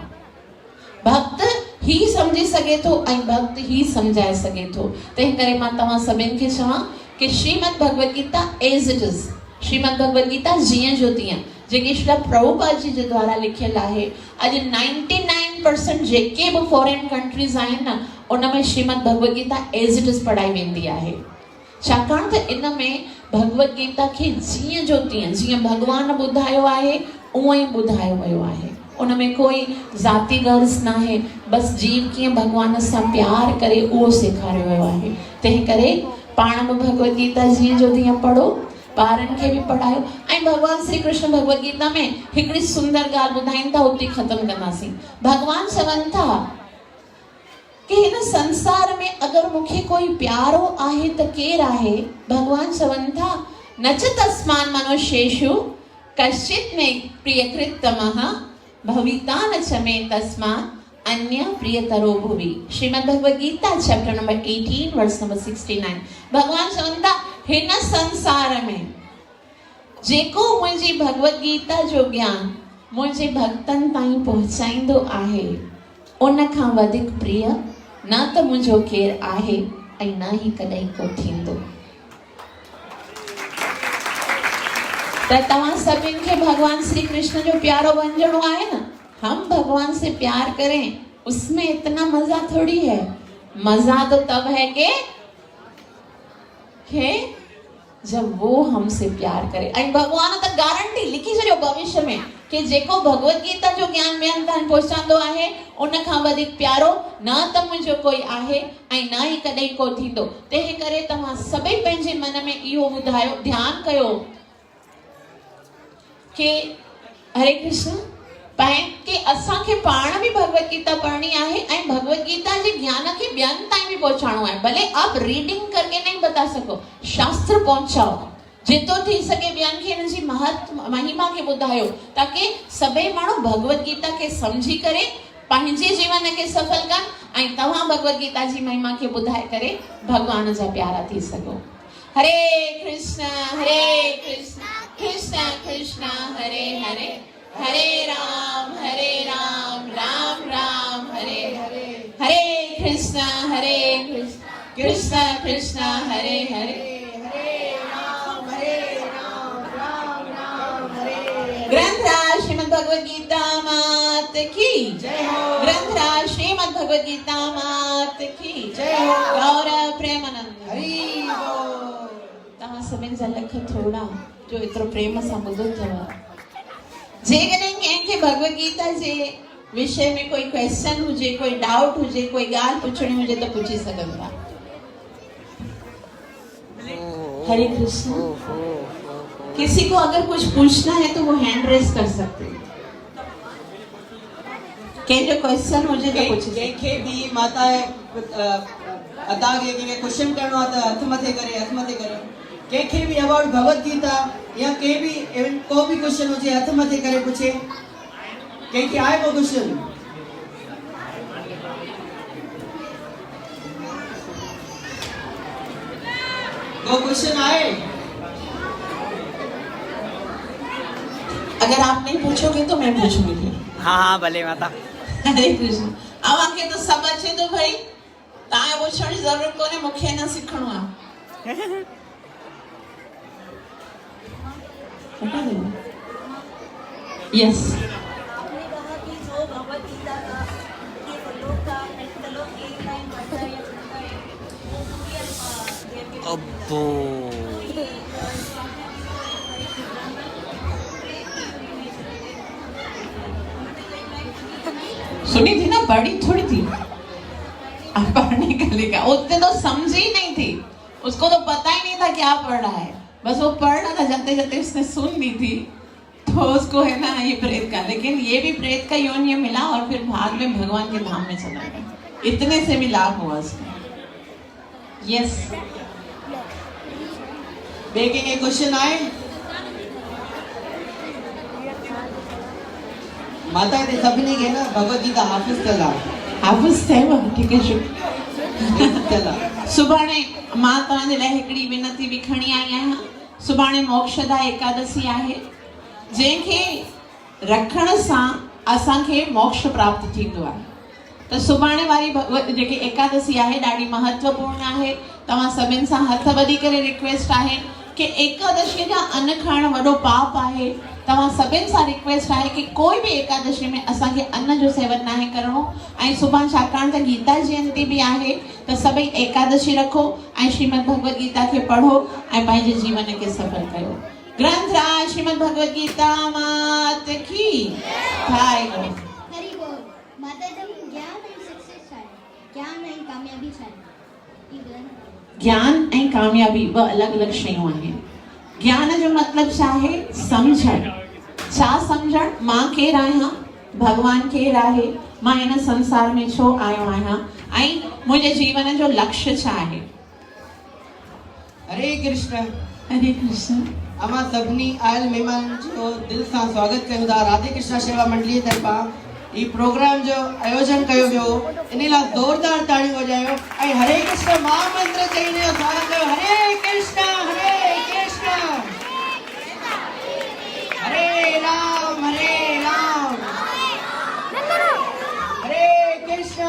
भक्त ही समझी सके थो ऐं भक्त ही समझाए सके थो। तंहिं करे मां तव्हां सभिनि खे चवां कि Shrimad Bhagavad Gita as it is, Shrimad Bhagavad Gita जीअं जो तीअं जेकी श्री प्रभुपाद जी जे द्वारा लिखियल आहे। अॼु 99% जेके बि फॉरेन कंट्रीज़ आहिनि न, उन में Shrimad Bhagavad Gita as it is पढ़ाई वेंदी आहे। छाकाणि त इन में भगवत गीता खे जीअं जो तीअं जीअं भगवान ॿुधायो आहे उअं ई ॿुधायो वियो आहे। उनमें कोई ज़ाती गर्ज़ न आहे, बसि जीव कीअं भगवान सां प्यार करे उहो सेखारियो वियो आहे। तंहिं करे पाण बि भगवत गीता जीअं जो तीअं पढ़ो, ॿारनि खे बि पढ़ायो। ऐं भगवान श्री कृष्ण भगवत गीता में हिकिड़ी सुंदर ॻाल्हि ॿुधाइनि था, उते ख़तमु कंदासीं। भगवान चवनि था कि हिन संसार में अगरि मूंखे कोई प्यारो आहे त केरु आहे। भगवान चवनि था, न च तस्मान् मनुष्येषु कश्चित् मे प्रियकृततमः भविता न च मे तस्मात् अन्य प्रियतरो भुवि। Shrimad Bhagavad Gita chapter number 18 verse number 69। भगवान चवनि था, हिन संसार में जेको मुंहिंजी भगवत गीता जो ज्ञान मुंहिंजे भक्तनि ताईं पहुचाईंदो आहे, उन खां वधीक प्रिय न त मुंहिंजो केरु आहे ऐं न ई कॾहिं को थींदो। त तव्हां सभिनि खे भगवान श्री कृष्ण जो प्यारो बणिजणो आहे न। हम भगवान से प्यार करें, उसमें इतना मजा थोड़ी है। मजा तो तब है कि जब वो हमसे प्यार करे। ऐं भगवान त गारंटी लिखी छॾियो भविष्य में कि जेको भगवत गीता जो ज्ञान ॿियनि ताईं पहुचाईंदो आहे, उन खां वधीक प्यारो न त मुंहिंजो कोई आहे ऐं न ई कॾहिं को थींदो। तंहिं करे तव्हां सभई पंहिंजे मन में इहो ॿुधायो, ध्यानु कयो कि हरे कृष्ण कि असांखे पाण भी भगवत गीता पढ़नी है ऐं भगवत गीता के ज्ञान के ॿियनि ताईं भी पहुंचाणो है। भले आप रीडिंग करके नहीं बता सको, शास्त्र पहुंचाओ, जेतो थी सके ॿियनि खे इनजी महिमा के ॿुधायो, ताकि सभई माण्हू भगवत गीता के समझी करे पंहिंजे जीवन के सफल कनि ऐं तव्हां भगवत गीता जी महिमा के ॿुधाए करे भगवान जा प्यारा थी सघो। हरे कृष्ण कृष्ण कृष्ण हरे हरे, हरे राम राम राम हरे हरे, हरे कृष्ण कृष्ण कृष्ण हरे हरे, हरे राम राम राम हरे हरे। ग्रंथराज श्रीमद् भगवद गीता मात की जय हो। ग्रंथराज श्रीमद् भगवद गीता मात की जय हो। गौरव प्रेमानंद हरि बोल। तव्हां सभिनि जा लख थोड़ा जो एतिरो प्रेम सां ॿुधो अथव। जेकॾहिं कंहिंखे भगवत गीता जे विषय में कोई क्वेश्चन हुजे, कोई डाउट हुजे, कोई ॻाल्हि पुछणी हुजे त पुछी सघनि था। हरे कृष्ण। किसी को अगर कुछ पूछना है तो वो हैंड रेस कर सकते हैं। कंहिंजो क्वेश्चन हुजे त पुछी कंहिंखे भी माता अता के क्वेश्चन करणो आहे त हथ मथे करे कंहिंखे भी अबाउट भगवत गीता या के भी को भी क्वेश्चन हुजे हथ मथे करे पूछे। कंहिंखे आहे को क्वेश्चन? दो क्वेश्चन आए। अगर आप नहीं पूछोगे तो मैं पूछूंगी। हाँ हाँ भले माता। हरे कृष्ण। अब आके तो सब अच्छे तो भाई ताए पूछण जी जरूरत कोने, मुखे न सिखणो आ। यस। आपने कहा कि जो भगवत गीता का ये लोग का लोग एक लाइन पढ़ता है या सुनता है वो पूरी अब्बो सुनी थी ना, पढ़ी थोड़ी थी। अब पढ़ने का लिखा, उतने तो समझी ही नहीं थी, उसको तो पता ही नहीं था क्या पढ़ रहा है, बस वो पढ़ रहा था, जाते जाते उसने सुन ली थी तो उसको है ना ये प्रेत का, लेकिन ये भी प्रेत का योन ये मिला और फिर बाद में भगवान के धाम में चला गया। इतने से भी लाभ हुआ उसको। यस। देखेंगे क्वेश्चन आए। माता ते सभिनी खे न भगवत गीता हाफ़िज़ थियल आहे। हाफ़िज़ थियव, ठीक है, शुक्रिया। सुभाणे मां तव्हांजे लाइ हिकिड़ी विनती बि खणी आई आहियां। सुभाणे मोक्षदा एकादशी आहे, जंहिंखे रखण सां असांखे मोक्ष प्राप्त थींदो आहे। त सुभाणे वारी जेकी एकादशी आहे ॾाढी महत्वपूर्ण आहे। तव्हां सभिनि सां हथ ॿधी करे रिक्वेस्ट आहे कि एकादशी जा अन्न खाइण वॾो पाप आहे। तव्हां सभिनि सां रिक्वेस्ट आहे कि कोई भी एकादशी में असांखे अन्न जो सेवन नाहे करणो। ऐं सुभाणे छाकाणि त गीता जयंती भी आहे त सभई एकादशी रखो ऐं श्रीमद भगवत गीता खे पढ़ो ऐं पंहिंजे जीवन खे सफल कयो। ग्रंथराज श्रीमद भगवत गीता मात की जय। हरि बोल। माता तम ज्ञान एंड सक्सेस आहे, ज्ञान ऐं कामयाबी आहे। ज्ञान ऐं कामयाबी ॿ अलॻि अलॻि शयूं आहिनि। ज्ञान जो मतिलबु छा आहे? सम्झणु। छा सम्झणु? मां केरु आहियां, भगवान केरु आहे, मां हिन संसार में छो आयो आहियां ऐं मुंहिंजे जीवन जो लक्ष्य छा आहे। हरे कृष्ण। हरे कृष्ण। अमां सभिनी आयल महिमाननि जो दिलि सां स्वागत कयूं था। राधे कृष्ण शेवा मंडली तरफ़ां ई प्रोग्राम जो आयोजन कयो वियो, इन लाइ ज़ोरदार ताड़ियूं वॼायो ऐं हरे कृष्ण महामंत्र चई हिन जो स्वागत कयो। हरे कृष्ण हरे कृष्ण हरे राम हरे कृष्ण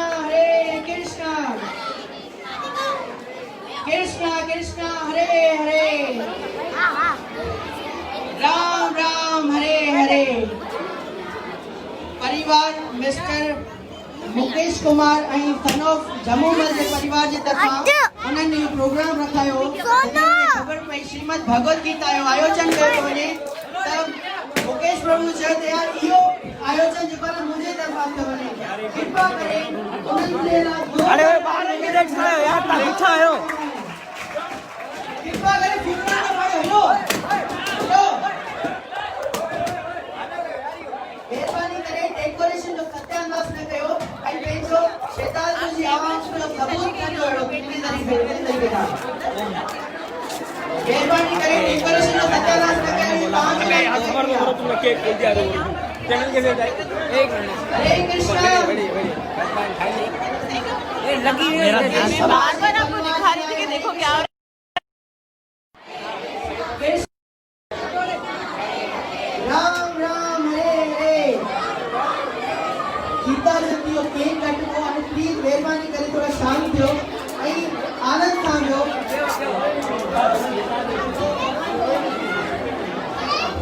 कृष्ण कृष्ण हरे हरे, राम राम हरे हरे। परिवार मिस्टर मुकेश कुमार ऐं सन ऑफ जमूमल जे परिवार जे तरफ़ां उन्हनि इहो प्रोग्राम रखायो। ख़बर पई श्रीमद भगवत गीता जो आयोजन कयो वञे त मुकेश प्रभु चयो त यार इहो आयोजन जेको आहे मुंहिंजे तरफ़ां थो वञे, कृपा करे उन्हनि जे लाइ अरे ॿार खे ॾेखारियो यार, तव्हां वेठा आहियो। कृपा करे फिक्र न पायो। हेलो मेहरबानी करे डेकोरेशन जो सत्यानाश न कयो ऐं पंहिंजो शैतान जी आवाज़ जो सबूत न ॾियो। कितनी तरीक़े खां मेहरबानी करे डेकोरेशन जो सत्यानाश न कयो। तुम केक खोल दिया चैनल कैसे जाए। एक मिनट। हरे कृष्ण। लगी बार बार आपको दिखा रही थी कि देखो क्या